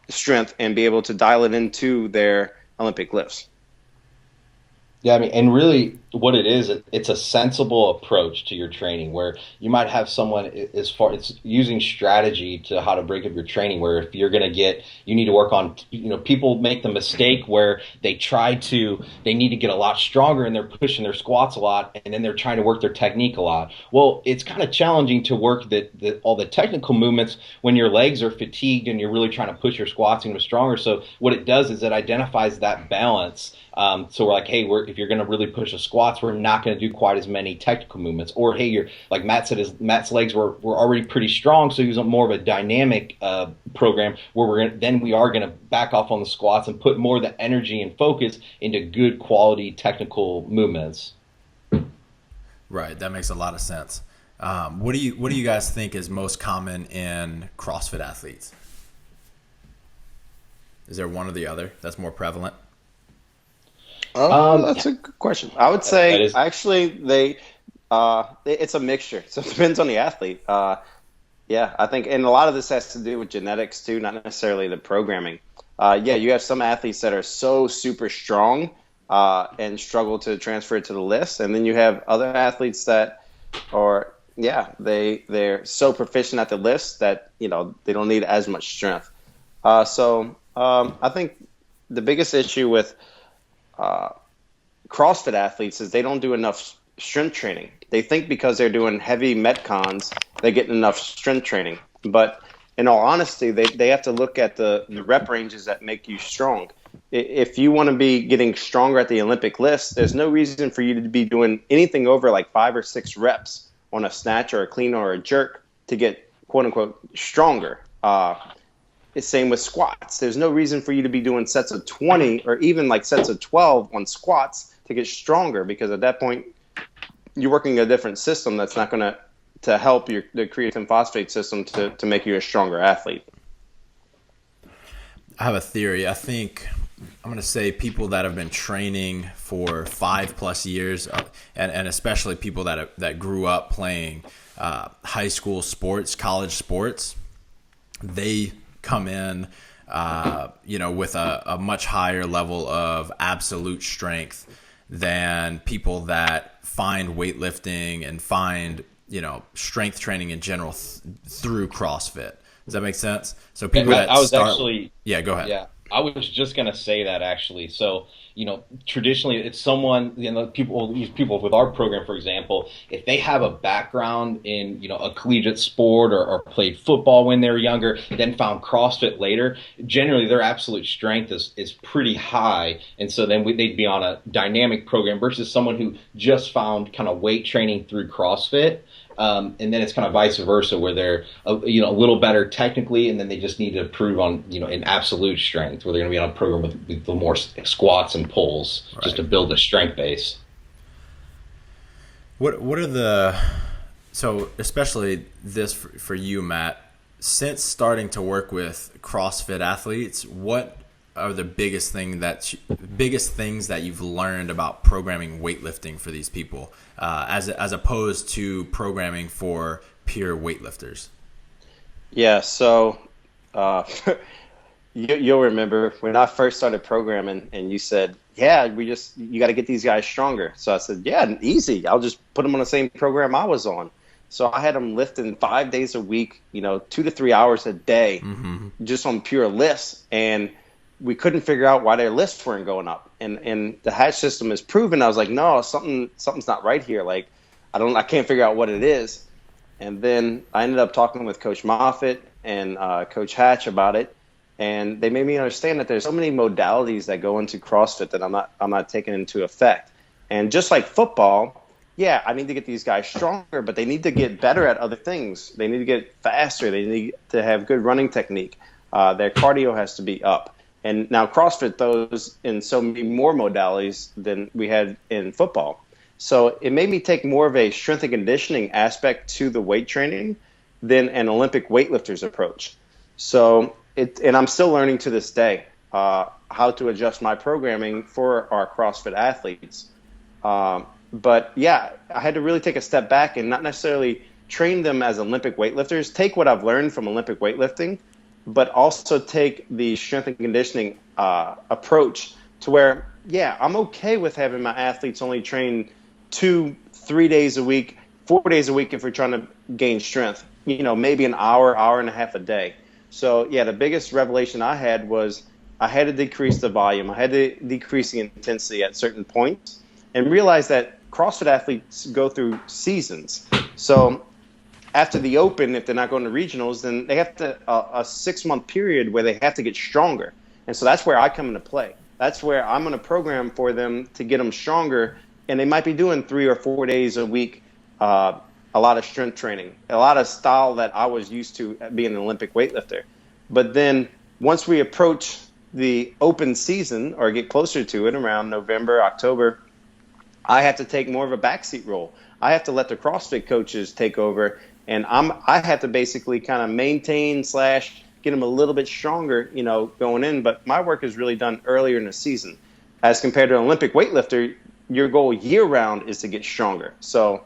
strength and be able to dial it into their Olympic lifts. Yeah, I mean, and really what it is, it's a sensible approach to your training where you might have someone as far it's using strategy to how to break up your training, where if you're going to you need to work on, people make the mistake where they need to get a lot stronger and they're pushing their squats a lot and then they're trying to work their technique a lot. Well, it's kind of challenging to work all the technical movements when your legs are fatigued and you're really trying to push your squats into stronger. So what it does is it identifies that balance. So we're like, hey, if you're going to really push the squats, we're not going to do quite as many technical movements. Or hey, you're like Matt said, Matt's legs were already pretty strong, so he was more of a dynamic program where we are going to back off on the squats and put more of the energy and focus into good quality technical movements. Right, that makes a lot of sense. What do you guys think is most common in CrossFit athletes? Is there one or the other that's more prevalent? That's a good question. I would say actually it's a mixture. So it depends on the athlete. Yeah, I think, and a lot of this has to do with genetics too, not necessarily the programming. Yeah, you have some athletes that are so super strong and struggle to transfer it to the list, and then you have other athletes that are, they're so proficient at the list that they don't need as much strength. So I think the biggest issue with CrossFit athletes is they don't do enough strength training. They think because they're doing heavy metcons, they're getting enough strength training. But in all honesty, they have to look at the rep ranges that make you strong. If you want to be getting stronger at the Olympic list, there's no reason for you to be doing anything over like 5 or 6 reps on a snatch or a clean or a jerk to get quote unquote stronger. It's same with squats. There's no reason for you to be doing sets of 20 or even like sets of 12 on squats to get stronger, because at that point you're working a different system that's not going to help the creatine phosphate system to make you a stronger athlete. I have a theory. I think I'm going to say people that have been training for 5+ years, and especially people that grew up playing high school sports, college sports, they come in, with a much higher level of absolute strength than people that find weightlifting and find, strength training in general through CrossFit. Does that make sense? So people go ahead. Yeah. I was just going to say that actually. So, traditionally it's someone, people with our program, for example, if they have a background in, a collegiate sport or played football when they were younger, then found CrossFit later, generally their absolute strength is pretty high. And so then they'd be on a dynamic program versus someone who just found kind of weight training through CrossFit. And then it's kind of vice versa, where they're a little better technically, and then they just need to improve on in absolute strength, where they're going to be on a program with the more squats and pulls, right, just to build a strength base. What are so especially this for you, Matt, since starting to work with CrossFit athletes, what are the biggest things that you've learned about programming weightlifting for these people, as opposed to programming for pure weightlifters? Yeah, so you'll remember when I first started programming, and you said, "Yeah, you got to get these guys stronger." So I said, "Yeah, easy. I'll just put them on the same program I was on." So I had them lifting 5 days a week, 2 to 3 hours a day, just on pure lifts, and we couldn't figure out why their lifts weren't going up. And the hatch system is proven. I was like, no, something's not right here. Like, I can't figure out what it is. And then I ended up talking with Coach Moffitt and Coach Hatch about it. And they made me understand that there's so many modalities that go into CrossFit that I'm not taking into effect. And just like football, yeah, I need to get these guys stronger, but they need to get better at other things. They need to get faster. They need to have good running technique. Their cardio has to be up. And now CrossFit throws in so many more modalities than we had in football. So it made me take more of a strength and conditioning aspect to the weight training than an Olympic weightlifter's approach. So and I'm still learning to this day how to adjust my programming for our CrossFit athletes. But yeah, I had to really take a step back and not necessarily train them as Olympic weightlifters, take what I've learned from Olympic weightlifting, but also take the strength and conditioning approach to where, yeah, I'm okay with having my athletes only train 2-3 days a week, 4 days a week if we're trying to gain strength, maybe an hour and a half a day. So, yeah, the biggest revelation I had was I had to decrease the volume. I had to decrease the intensity at certain points and realize that CrossFit athletes go through seasons. So after the Open, if they're not going to regionals, then they have to a 6-month period where they have to get stronger. And so that's where I come into play. That's where I'm going to program for them to get them stronger. And they might be doing 3 or 4 days a week, a lot of strength training, a lot of style that I was used to being an Olympic weightlifter. But then once we approach the Open season or get closer to it around November, October, I have to take more of a backseat role. I have to let the CrossFit coaches take over, and I have to basically kind of maintain / get them a little bit stronger, going in. But my work is really done earlier in the season. As compared to an Olympic weightlifter, your goal year round is to get stronger. So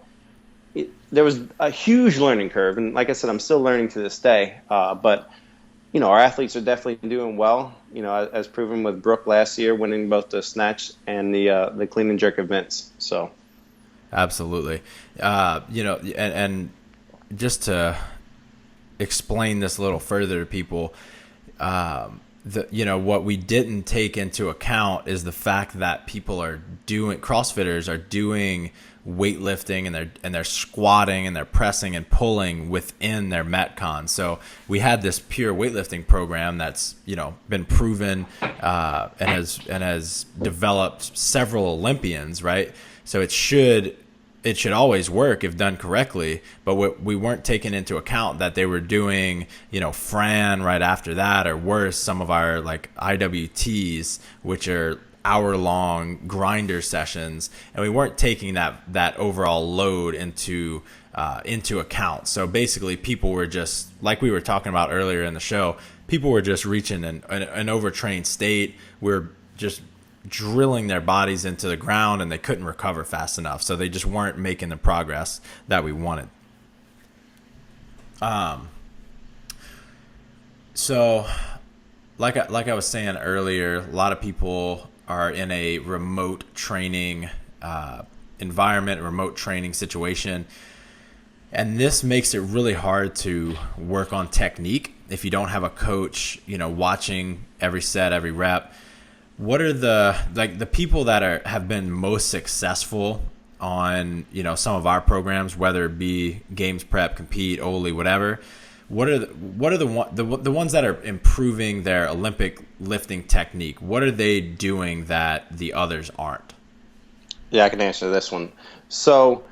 there was a huge learning curve, and like I said, I'm still learning to this day. But our athletes are definitely doing well. As proven with Brooke last year, winning both the Snatch and the clean and jerk events. So, absolutely, and just to explain this a little further to people, what we didn't take into account is the fact that CrossFitters are doing weightlifting and they're squatting and they're pressing and pulling within their Metcon. So we had this pure weightlifting program that's been proven and has developed several Olympians, right? So it should always work if done correctly, but we weren't taking into account that they were doing, Fran right after that, or worse, some of our like IWTs, which are hour-long grinder sessions, and we weren't taking that overall load into account. So basically, people were just, like we were talking about earlier in the show, people were just reaching an overtrained state. We're just drilling their bodies into the ground, and they couldn't recover fast enough. So they just weren't making the progress that we wanted. So like I was saying earlier, a lot of people are in a remote training environment, a remote training situation. And this makes it really hard to work on technique if you don't have a coach, watching every set, every rep. What are the people that have been most successful on, some of our programs, whether it be Games Prep, Compete, OLY, whatever? What are the ones that are improving their Olympic lifting technique? What are they doing that the others aren't? Yeah, I can answer this one. So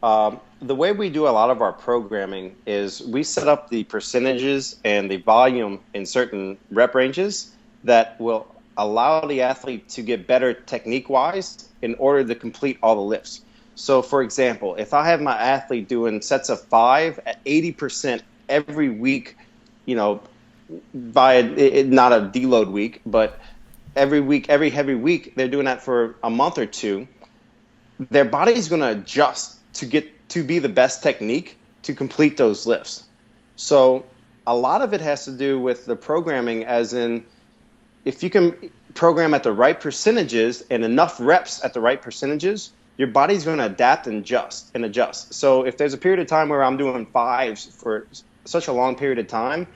the way we do a lot of our programming is we set up the percentages and the volume in certain rep ranges that will allow the athlete to get better technique-wise in order to complete all the lifts. So, for example, if I have my athlete doing sets of 5 at 80% every week, by not a deload week, but every week, every heavy week, they're doing that for a month or two, their body's going to adjust to get to be the best technique to complete those lifts. So a lot of it has to do with the programming, as in if you can program at the right percentages and enough reps at the right percentages, your body's going to adapt and adjust. So if there's a period of time where I'm doing 5s for such a long period of time,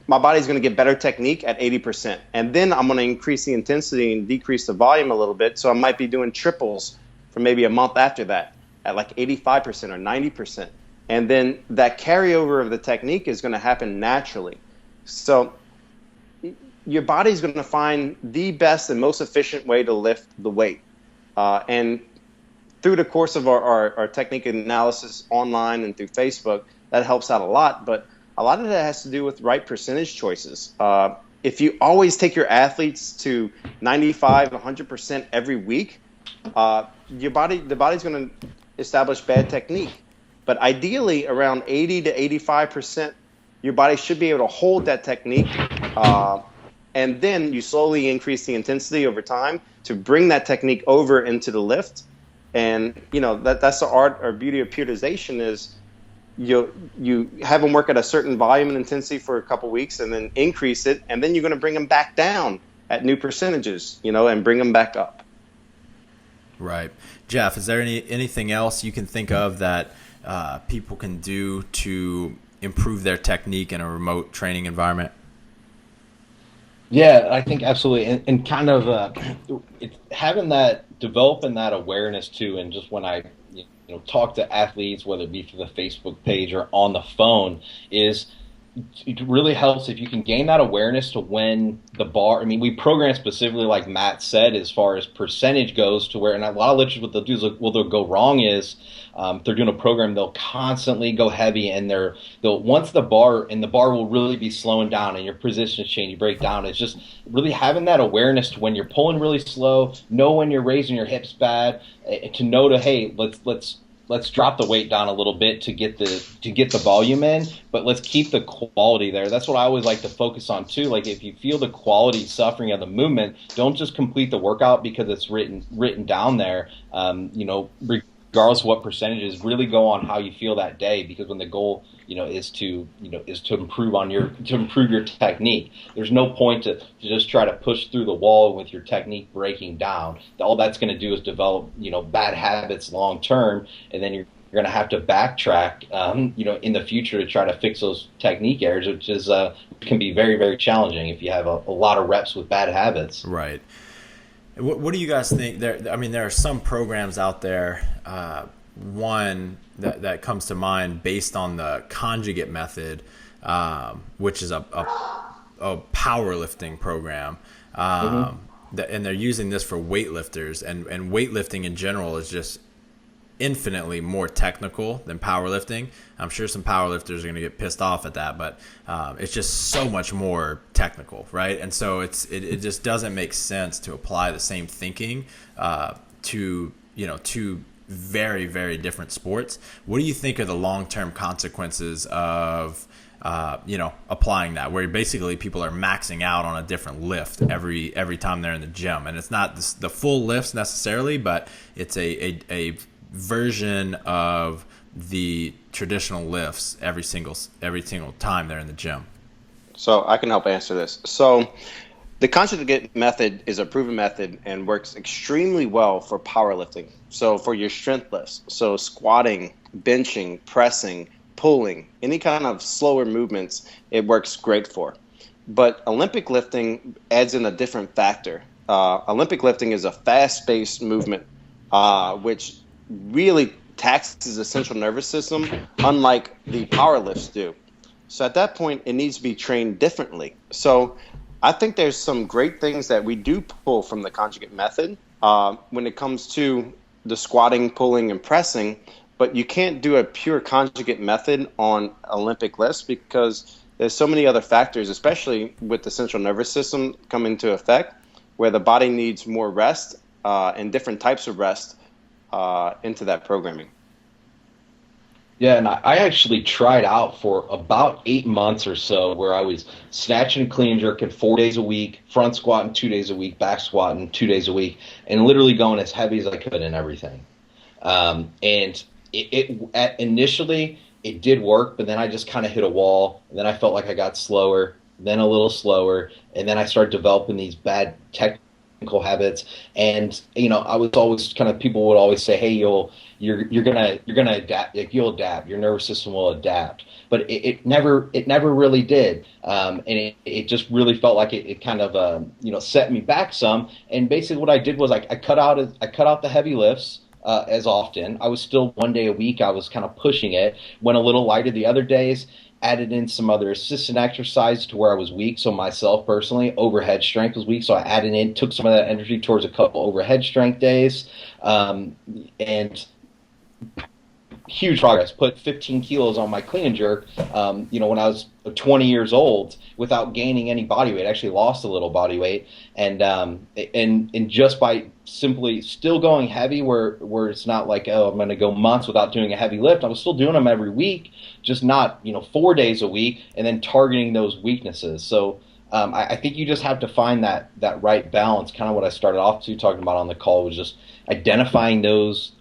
my body's going to get better technique at 80%. And then I'm going to increase the intensity and decrease the volume a little bit. So I might be doing triples for maybe a month after that at like 85% or 90%. And then that carryover of the technique is going to happen naturally. So your body's going to find the best and most efficient way to lift the weight. And through the course of our technique analysis online and through Facebook, that helps out a lot. But a lot of that has to do with right percentage choices. If you always take your athletes to 95, 100% every week, the body's going to establish bad technique. But ideally, around 80 to 85%, your body should be able to hold that technique. And then you slowly increase the intensity over time to bring that technique over into the lift. And, that's the art or beauty of periodization is you have them work at a certain volume and intensity for a couple weeks and then increase it. And then you're going to bring them back down at new percentages, and bring them back up. Right. Jeff, is there anything else you can think of that people can do to improve their technique in a remote training environment? Yeah, I think absolutely. And kind of developing that awareness too. And just when I talk to athletes, whether it be through the Facebook page or on the phone, is it really helps if you can gain that awareness to when the bar, we program specifically, like Matt said, as far as percentage goes, to where, and a lot of lifters, what they'll do is, they'll go wrong is, if they're doing a program, they'll constantly go heavy, and they'll once the bar will really be slowing down and your positions change, you break down. It's just really having that awareness to when you're pulling really slow, know when you're raising your hips bad, to know to, hey, let's drop the weight down a little bit to get the volume in, but let's keep the quality there. That's what I always like to focus on too. Like, if you feel the quality suffering of the movement, don't just complete the workout because it's written down there. Regardless of what percentages, really go on how you feel that day, because when the goal is to improve your technique, there's no point to just try to push through the wall with your technique breaking down. All that's going to do is develop bad habits long term, and then you're going to have to backtrack in the future to try to fix those technique errors, which can be very, very challenging if you have a lot of reps with bad habits. Right. What do you guys think? There are some programs out there. One that comes to mind based on the conjugate method, which is a powerlifting program, and they're using this for weightlifters, and weightlifting in general is just infinitely more technical than powerlifting. I'm sure some powerlifters are going to get pissed off at that, but it's just so much more technical, right? And so it just doesn't make sense to apply the same thinking to very, very different sports. What do you think are the long-term consequences of applying that, where basically people are maxing out on a different lift every time they're in the gym, and it's not the full lifts necessarily, but it's a version of the traditional lifts every single time they're in the gym? So I can help answer this. So the conjugate method is a proven method and works extremely well for powerlifting. So for your strength lifts, so squatting, benching, pressing, pulling, any kind of slower movements, it works great for. But Olympic lifting adds in a different factor. Olympic lifting is a fast-paced movement, which really taxes the central nervous system, unlike the power lifts do. So at that point, it needs to be trained differently. So I think there's some great things that we do pull from the conjugate method when it comes to the squatting, pulling, and pressing, but you can't do a pure conjugate method on Olympic lifts because there's so many other factors, especially with the central nervous system come into effect, where the body needs more rest and different types of rest into that programming. Yeah, and I actually tried out for about 8 months or so, where I was snatching and clean and jerking 4 days a week, front squatting 2 days a week, back squatting 2 days a week, and literally going as heavy as I could in everything. And initially it did work, but then I just kind of hit a wall, and then I felt like I got slower, then a little slower, and then I started developing these bad technical habits. And I was always people would always say, hey, you're gonna adapt, like, you'll adapt, your nervous system will adapt, but it never really did. And it just really felt like it kind of set me back some. And basically what I did was I cut out the heavy lifts as often. I was still 1 day a week, I was kind of pushing it, went a little lighter the other days, added in some other assistant exercises to where I was weak. So myself personally, overhead strength was weak, so I took some of that energy towards a couple overhead strength days, and huge progress. Put 15 kilos on my clean and jerk, when I was 20 years old, without gaining any body weight. I actually lost a little body weight, and just by simply still going heavy, where it's not like, oh, I'm going to go months without doing a heavy lift. I was still doing them every week, just not 4 days a week, and then targeting those weaknesses. So I think you just have to find that right balance. Kind of what I started off talking about on the call was just identifying those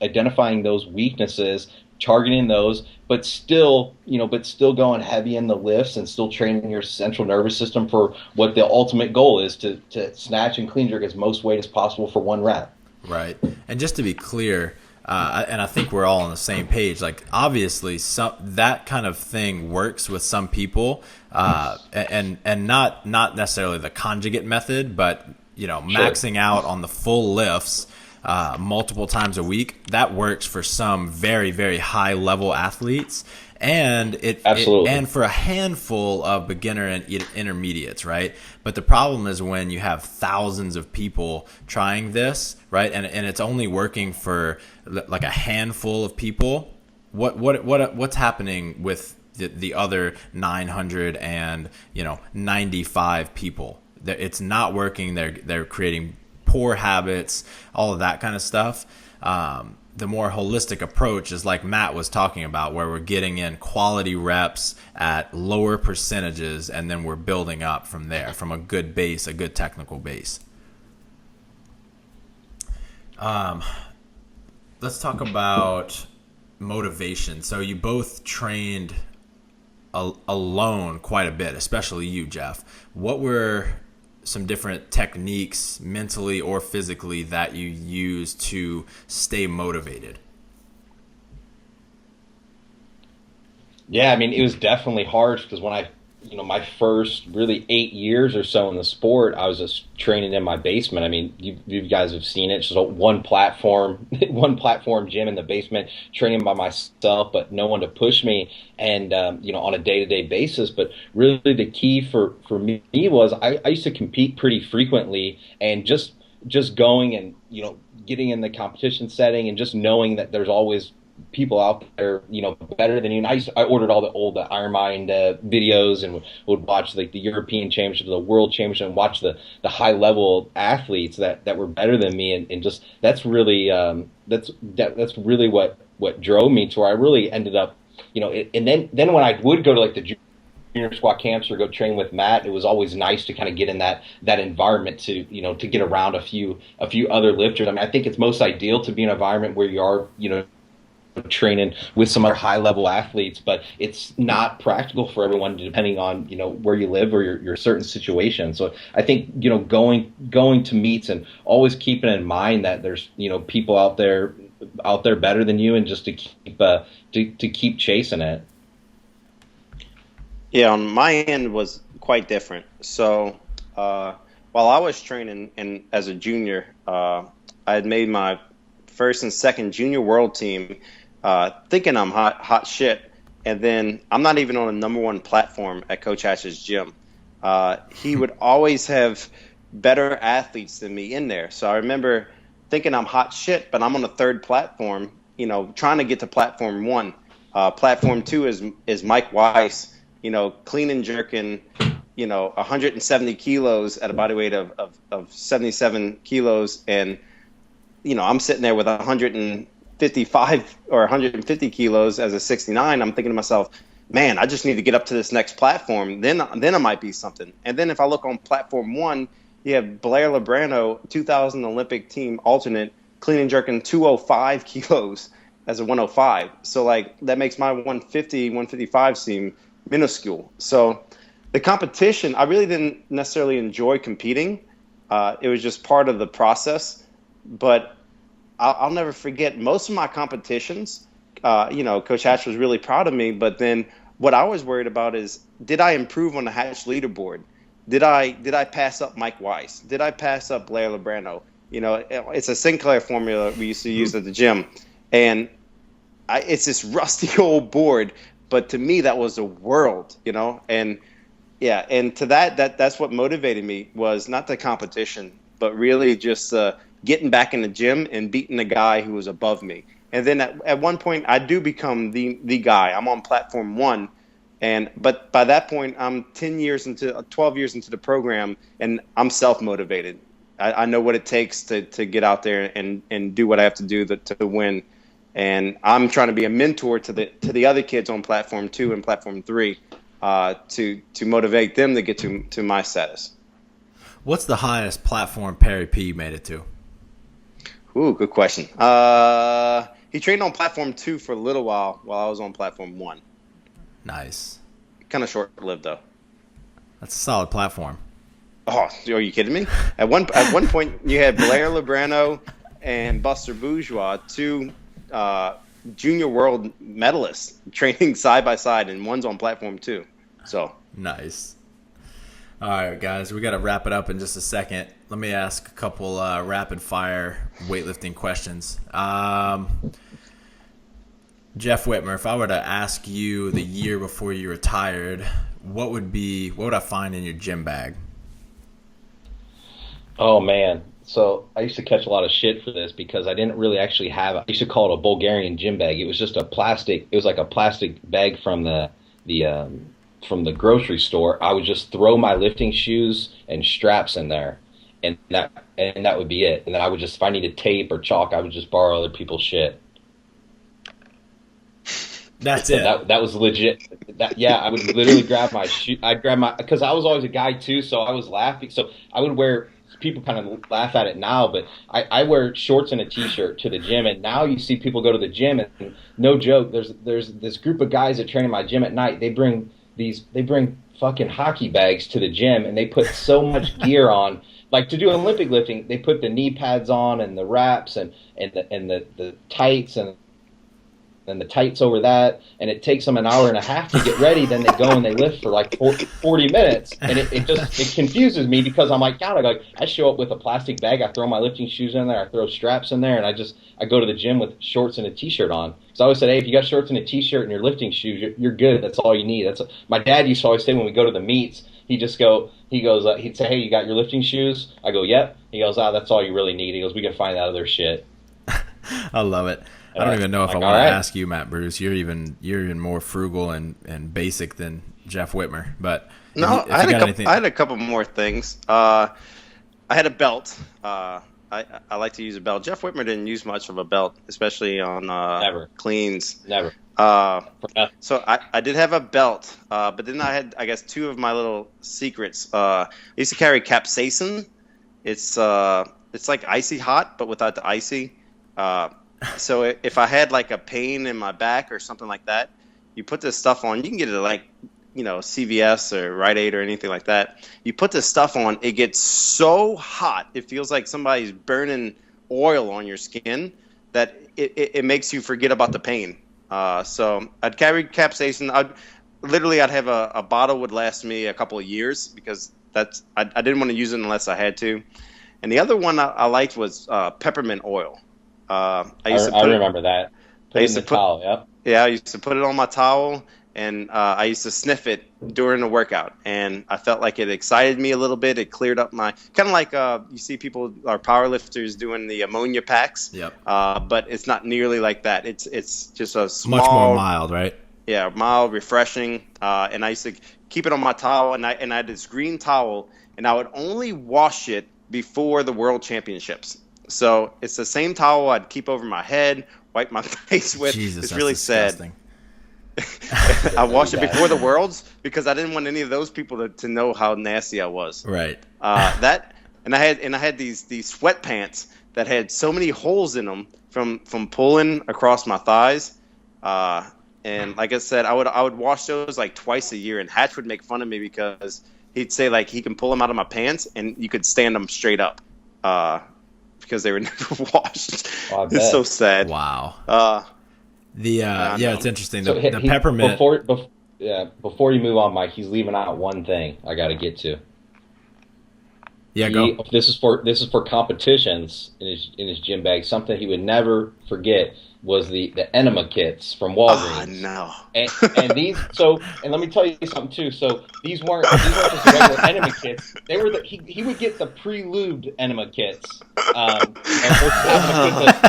weaknesses, targeting those, but still, going heavy in the lifts and still training your central nervous system for what the ultimate goal is, to snatch and clean jerk as most weight as possible for one rep. Right. And just to be clear, and I think we're all on the same page, like obviously that kind of thing works with some people, and not necessarily the conjugate method, but maxing out on the full lifts multiple times a week, that works for some very, very high level athletes. And and for a handful of beginner and intermediates, right? But the problem is when you have thousands of people trying this, right? And it's only working for like a handful of people. What's happening with the other 995 people? It's not working. They're creating poor habits, all of that kind of stuff. The more holistic approach is like Matt was talking about, where we're getting in quality reps at lower percentages, and then we're building up from there, from a good base, a good technical base. Let's talk about motivation. So you both trained alone quite a bit, especially you, Jeff. What were some different techniques, mentally or physically, that you use to stay motivated? Yeah, I mean, it was definitely hard because when my first really 8 years or so in the sport, I was just training in my basement. I mean, you guys have seen it. It's just one platform gym in the basement, training by myself, but no one to push me, and on a day-to-day basis. But really, the key for me was I used to compete pretty frequently, and just going and getting in the competition setting, and just knowing that there's always people out there, better than you. And I ordered all the old Ironmind videos, and would watch like the European Championship, the World Championship, and watch the high level athletes that were better than me, and just that's really what drove me to where I really ended up, and then when I would go to like the junior squat camps or go train with Matt, it was always nice to kind of get in that environment to to get around a few other lifters. I mean, I think it's most ideal to be in an environment where you are training with some other high level athletes, but it's not practical for everyone depending on where you live or your certain situation. So I think going to meets and always keeping in mind that there's people out there better than you, and just to keep chasing it. Yeah, on my end was quite different. So while I was training and as a junior, I had made my first and second junior world team, thinking I'm hot shit, and then I'm not even on the number one platform at Coach Hatch's gym. He would always have better athletes than me in there. So I remember thinking I'm hot shit, but I'm on the third platform, trying to get to platform one. Platform two is Mike Weiss, clean and jerking, 170 kilos at a body weight of 77 kilos. And, I'm sitting there with 155 or 150 kilos as a 69. I'm thinking to myself, man, I just need to get up to this next platform. Then I might be something. And then if I look on platform one, you have Blair Lebrano, 2000 Olympic team alternate, clean and jerking 205 kilos as a 105. So like that makes my 150, 155 seem minuscule. So the competition, I really didn't necessarily enjoy competing. It was just part of the process. But I'll never forget most of my competitions. Coach Hatch was really proud of me. But then what I was worried about is, did I improve on the Hatch leaderboard? Did I pass up Mike Weiss? Did I pass up Blair Lebrano? It's a Sinclair formula we used to use at the gym. And it's this rusty old board. But to me, that was the world, And yeah, and to that's what motivated me, was not the competition, but really just getting back in the gym and beating the guy who was above me. And then at one point, I do become the guy. I'm on platform one. But by that point, I'm 12 years into the program, and I'm self-motivated. I know what it takes to get out there and do what I have to do to win. And I'm trying to be a mentor to the other kids on platform 2 and platform 3 to motivate them to get to my status. What's the highest platform Perry P made it to? Ooh, good question. he trained on platform 2 for a little while I was on platform 1. Nice. Kind of short-lived though. That's a solid platform. Oh, are you kidding me? At one point, you had Blair Lebrano and Buster Bourgeois, 2 junior world medalists, training side by side, and one's on platform 2. So nice. All right, guys, we got to wrap it up in just a second. Let me ask a couple rapid fire weightlifting questions. Jeff Wittmer, if I were to ask you the year before you retired, what would I find in your gym bag? Oh man. So I used to catch a lot of shit for this because I didn't really actually have I used to call it a Bulgarian gym bag. It was just it was like a plastic bag from the grocery store. I would just throw my lifting shoes and straps in there, and that would be it. And then I would just, if I needed tape or chalk, I would just borrow other people's shit. That's it. That was legit. I would literally grab my shoe. I'd grab because I was always a guy too, so I was laughing. So I would wear. People kind of laugh at it now, but I wear shorts and a t-shirt to the gym, and now you see people go to the gym, and no joke, there's this group of guys that train in my gym at night. They bring fucking hockey bags to the gym, and they put so much gear on. Like to do Olympic lifting, they put the knee pads on and the wraps and the tights and the tights over that, and it takes them an hour and a half to get ready. Then they go and they lift for like 40 minutes, and it confuses me because I'm like, God, I show up with a plastic bag, I throw my lifting shoes in there, I throw straps in there, and I go to the gym with shorts and a t-shirt on. So I always said, hey, if you got shorts and a t-shirt and your lifting shoes, you're good. That's all you need. My dad used to always say when we go to the meets, he'd say, hey, you got your lifting shoes? I go, yep. He goes, that's all you really need. He goes, we can find that other shit. I love it. I don't even know if I want to ask you, Matt Bruce. You're even more frugal and basic than Jeff Wittmer. But no, I had a couple more things. I had a belt. I like to use a belt. Jeff Wittmer didn't use much of a belt, especially on cleans. Never. So I did have a belt, but then I had, I guess, 2 of my little secrets. I used to carry capsaicin. It's like icy hot, but without the icy. So if I had like a pain in my back or something like that, you put this stuff on. You can get it at like, CVS or Rite Aid or anything like that. You put this stuff on, it gets so hot, it feels like somebody's burning oil on your skin that it makes you forget about the pain. So I'd carry capsaicin. I'd have a bottle would last me a couple of years because I didn't want to use it unless I had to. And the other one I liked was peppermint oil. I remember that. Put it in the towel, yeah. Yeah, I used to put it on my towel, and I used to sniff it during the workout, and I felt like it excited me a little bit. It cleared up my kind of like you see people, our powerlifters, doing the ammonia packs. Yep. But it's not nearly like that. It's just a small, much more mild, right? Yeah, mild, refreshing. And I used to keep it on my towel, and I had this green towel, and I would only wash it before the World Championships. So it's the same towel I'd keep over my head, wipe my face with. Jesus, it's really disgusting. Sad. I washed it before the Worlds because I didn't want any of those people to know how nasty I was. Right. And I had these sweatpants that had so many holes in them from pulling across my thighs. And like I said, I would wash those like twice a year. And Hatch would make fun of me because he'd say like he can pull them out of my pants and you could stand them straight up. Because they were never washed. Oh, it's so sad. Wow. It's interesting. So the peppermint. Before you move on, Mike, he's leaving out one thing I got to get to. Yeah, go. This is for competitions in his gym bag. Something he would never forget was the enema kits from Walgreens. Oh no! And these and let me tell you something too. So these weren't just regular enema kits. They were he would get the pre-lubed enema kits.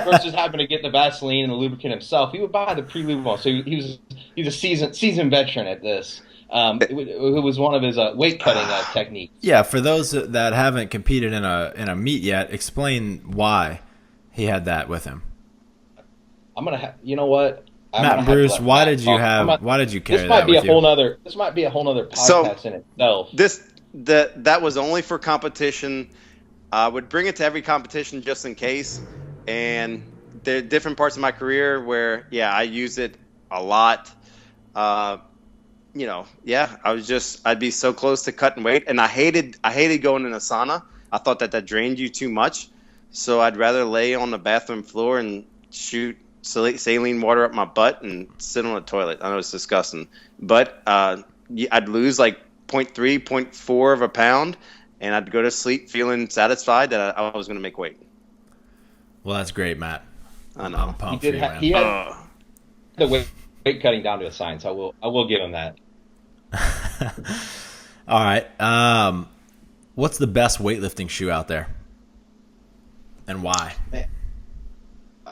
Versus having to get the Vaseline and the lubricant himself, he would buy the pre-lubed one. So he's a seasoned veteran at this. It was one of his weight cutting techniques. Yeah, for those that haven't competed in a meet yet, explain why he had that with him. I'm gonna you know what? Matt Bruce, why did you carry that with you? This might be a whole nother podcast in itself. That was only for competition. I would bring it to every competition just in case, and there are different parts of my career where, yeah, I use it a lot. I'd be so close to cutting weight, and I hated going in a sauna. I thought that drained you too much, so I'd rather lay on the bathroom floor and shoot saline water up my butt and sit on the toilet. I know it's disgusting, but I'd lose like 0.3, 0.4 of a pound, and I'd go to sleep feeling satisfied that I was going to make weight. Well, that's great, Matt. I know. I'm pumped for you, man. He had the weight cutting down to a science. I will give him that. All right. What's the best weightlifting shoe out there, and why?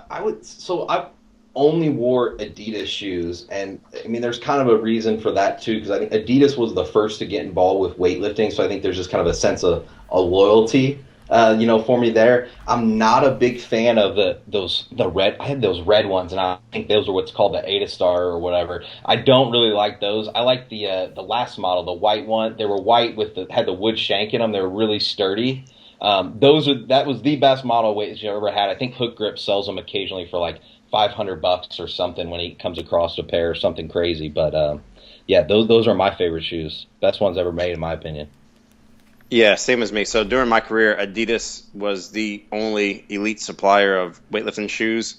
I've only wore Adidas shoes, and I mean, there's kind of a reason for that too, because I think Adidas was the first to get involved with weightlifting, so I think there's just kind of a sense of a loyalty, for me there. I'm not a big fan of the red. I had those red ones, and I think those are what's called the Eta Star or whatever. I don't really like those. I like the last model, the white one. They were white had the wood shank in them. They were really sturdy. That was the best model of weights you ever had. I think Hook Grip sells them occasionally for like $500 or something when he comes across a pair or something crazy. But those are my favorite shoes. Best ones ever made, in my opinion. Yeah, same as me. So during my career, Adidas was the only elite supplier of weightlifting shoes.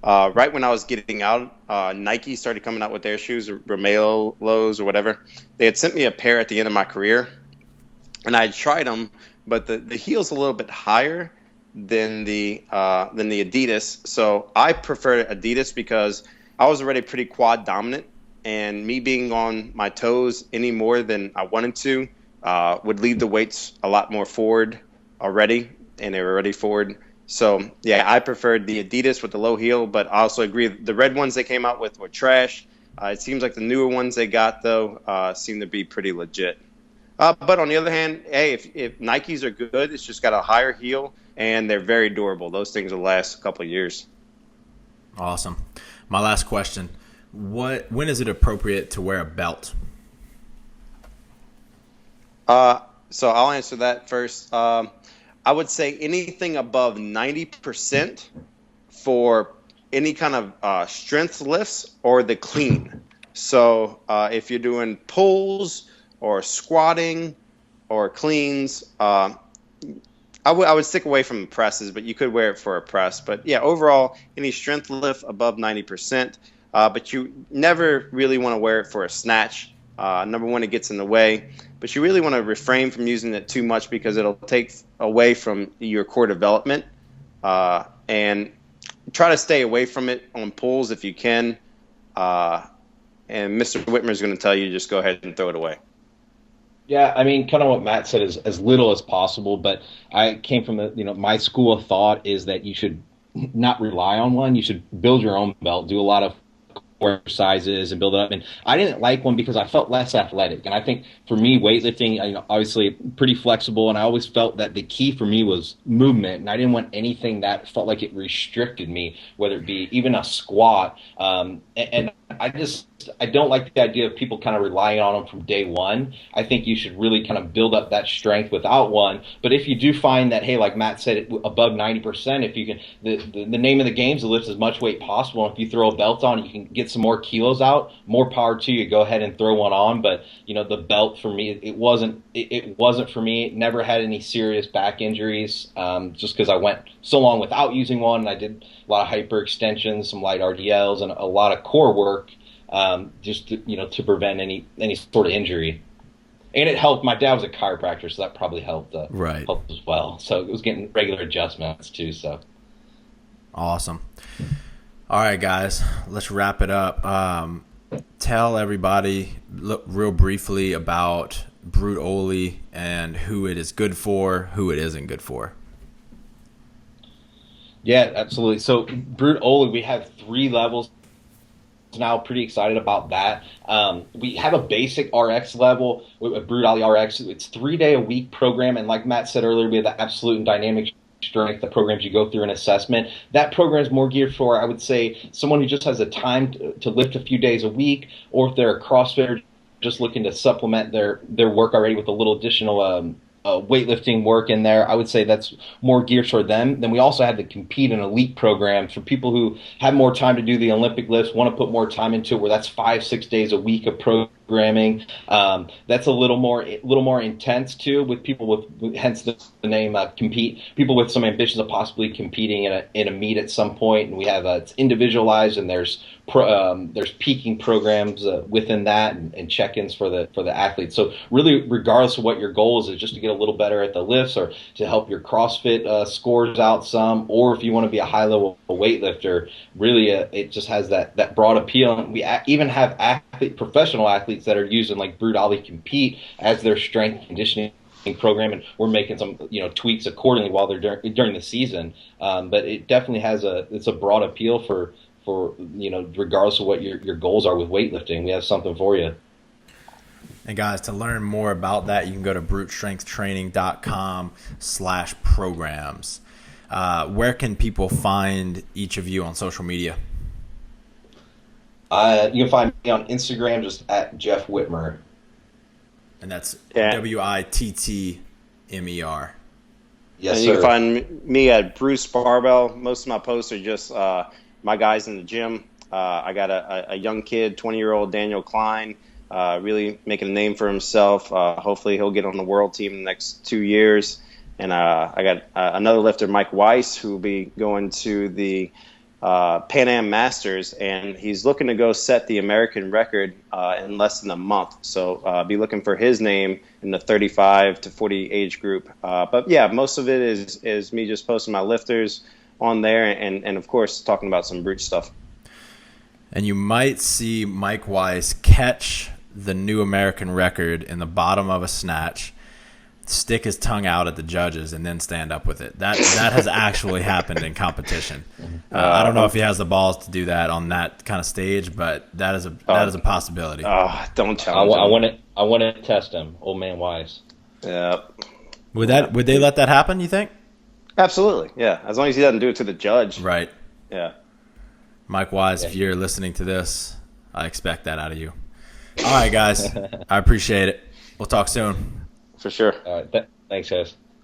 Right when I was getting out, Nike started coming out with their shoes, Romelos or whatever. They had sent me a pair at the end of my career, and I had tried them, but the heel's a little bit higher than the Adidas. So I preferred Adidas because I was already pretty quad dominant, and me being on my toes any more than I wanted to would leave the weights a lot more forward already, and they were already forward. So yeah, I preferred the Adidas with the low heel, but I also agree the red ones they came out with were trash. It seems like the newer ones they got though seem to be pretty legit. But on the other hand, hey, if Nikes are good, it's just got a higher heel, and they're very durable. Those things will last a couple of years. Awesome. My last question: when is it appropriate to wear a belt? So I'll answer that first. I would say anything above 90% for any kind of strength lifts or the clean. So if you're doing pulls or squatting or cleans, I would stick away from presses, but you could wear it for a press. But yeah, overall, any strength lift above 90%, but you never really want to wear it for a snatch. Number one, it gets in the way, but you really want to refrain from using it too much because it'll take away from your core development, and try to stay away from it on pulls if you can. And Mr. Wittmer is going to tell you just go ahead and throw it away. Yeah, I mean, kind of what Matt said is as little as possible, but I came from my school of thought is that you should not rely on one. You should build your own belt, do a lot of exercises and build it up. And I didn't like one because I felt less athletic. And I think for me, weightlifting, obviously pretty flexible. And I always felt that the key for me was movement. And I didn't want anything that felt like it restricted me, whether it be even a squat. And I don't like the idea of people kind of relying on them from day one. I think you should really kind of build up that strength without one. But if you do find that, hey, like Matt said, above 90%, if you can, the name of the game is to lift as much weight possible. And if you throw a belt on, you can get some more kilos out. More power to you. Go ahead and throw one on. But the belt for me, it wasn't for me. It never had any serious back injuries, just because I went so long without using one. And I did a lot of hyperextensions, some light RDLs, and a lot of core work. Just to prevent any sort of injury, and it helped. My dad was a chiropractor, so that probably helped. Helped as well. So it was getting regular adjustments too. So awesome. All right, guys, let's wrap it up. Tell everybody real briefly about Brute OLY and who it is good for, who it isn't good for. Yeah, absolutely. So Brute OLY, we have 3 levels. Now pretty excited about that. We have a basic RX level with Brute OLY RX. It's 3-day-a-week program, and like Matt said earlier, we have the absolute and dynamic strength, the programs you go through an assessment. That program is more geared for, I would say, someone who just has the time to lift a few days a week, or if they're a CrossFitter just looking to supplement their work already with a little additional weightlifting work in there. I would say that's more geared toward them. Then we also had the compete and elite programs for people who have more time to do the Olympic lifts, want to put more time into it, where that's 5-6 days a week of programming. That's a little more intense too, with people with hence the name compete. People with some ambitions of possibly competing in a meet at some point, and we have it's individualized, and there's peaking programs within that, and check-ins for the athletes. So really, regardless of what your goal is just to get a little better at the lifts, or to help your CrossFit scores out some, or if you want to be a high-level weightlifter, really it just has that broad appeal. And we even have professional athletes that are using like Brute OLY Compete as their strength conditioning program, and we're making some tweaks accordingly while they're during the season. But it definitely has it's a broad appeal for regardless of what your goals are with weightlifting. We have something for you. And guys, to learn more about that, you can go to brutestrengthtraining.com/programs. Where can people find each of you on social media? You can find me on Instagram, just at Jeff Wittmer. And that's Wittmer. Yes, and sir. you can find me at Bruce Barbell. Most of my posts are just my guys in the gym. I got a young kid, 20-year-old Daniel Klein, really making a name for himself. Hopefully he'll get on the world team in the next 2 years. And I got another lifter, Mike Weiss, who will be going to the Pan Am Masters, and he's looking to go set the American record in less than a month. So be looking for his name in the 35 to 40 age group. But yeah, most of it is me just posting my lifters on there, and of course talking about some brute stuff. And you might see Mike Weiss catch the new American record in the bottom of a snatch, stick his tongue out at the judges, and then stand up with it. That has actually happened in competition. I don't know if he has the balls to do that on that kind of stage, but that is a possibility. Don't challenge him. I want to test him, old man Weiss. Yeah. Would they let that happen, you think? Absolutely. Yeah. As long as he doesn't do it to the judge. Right. Yeah. Mike Wise, if you're listening to this, I expect that out of you. All right, guys. I appreciate it. We'll talk soon. For sure. All right. Thanks, guys.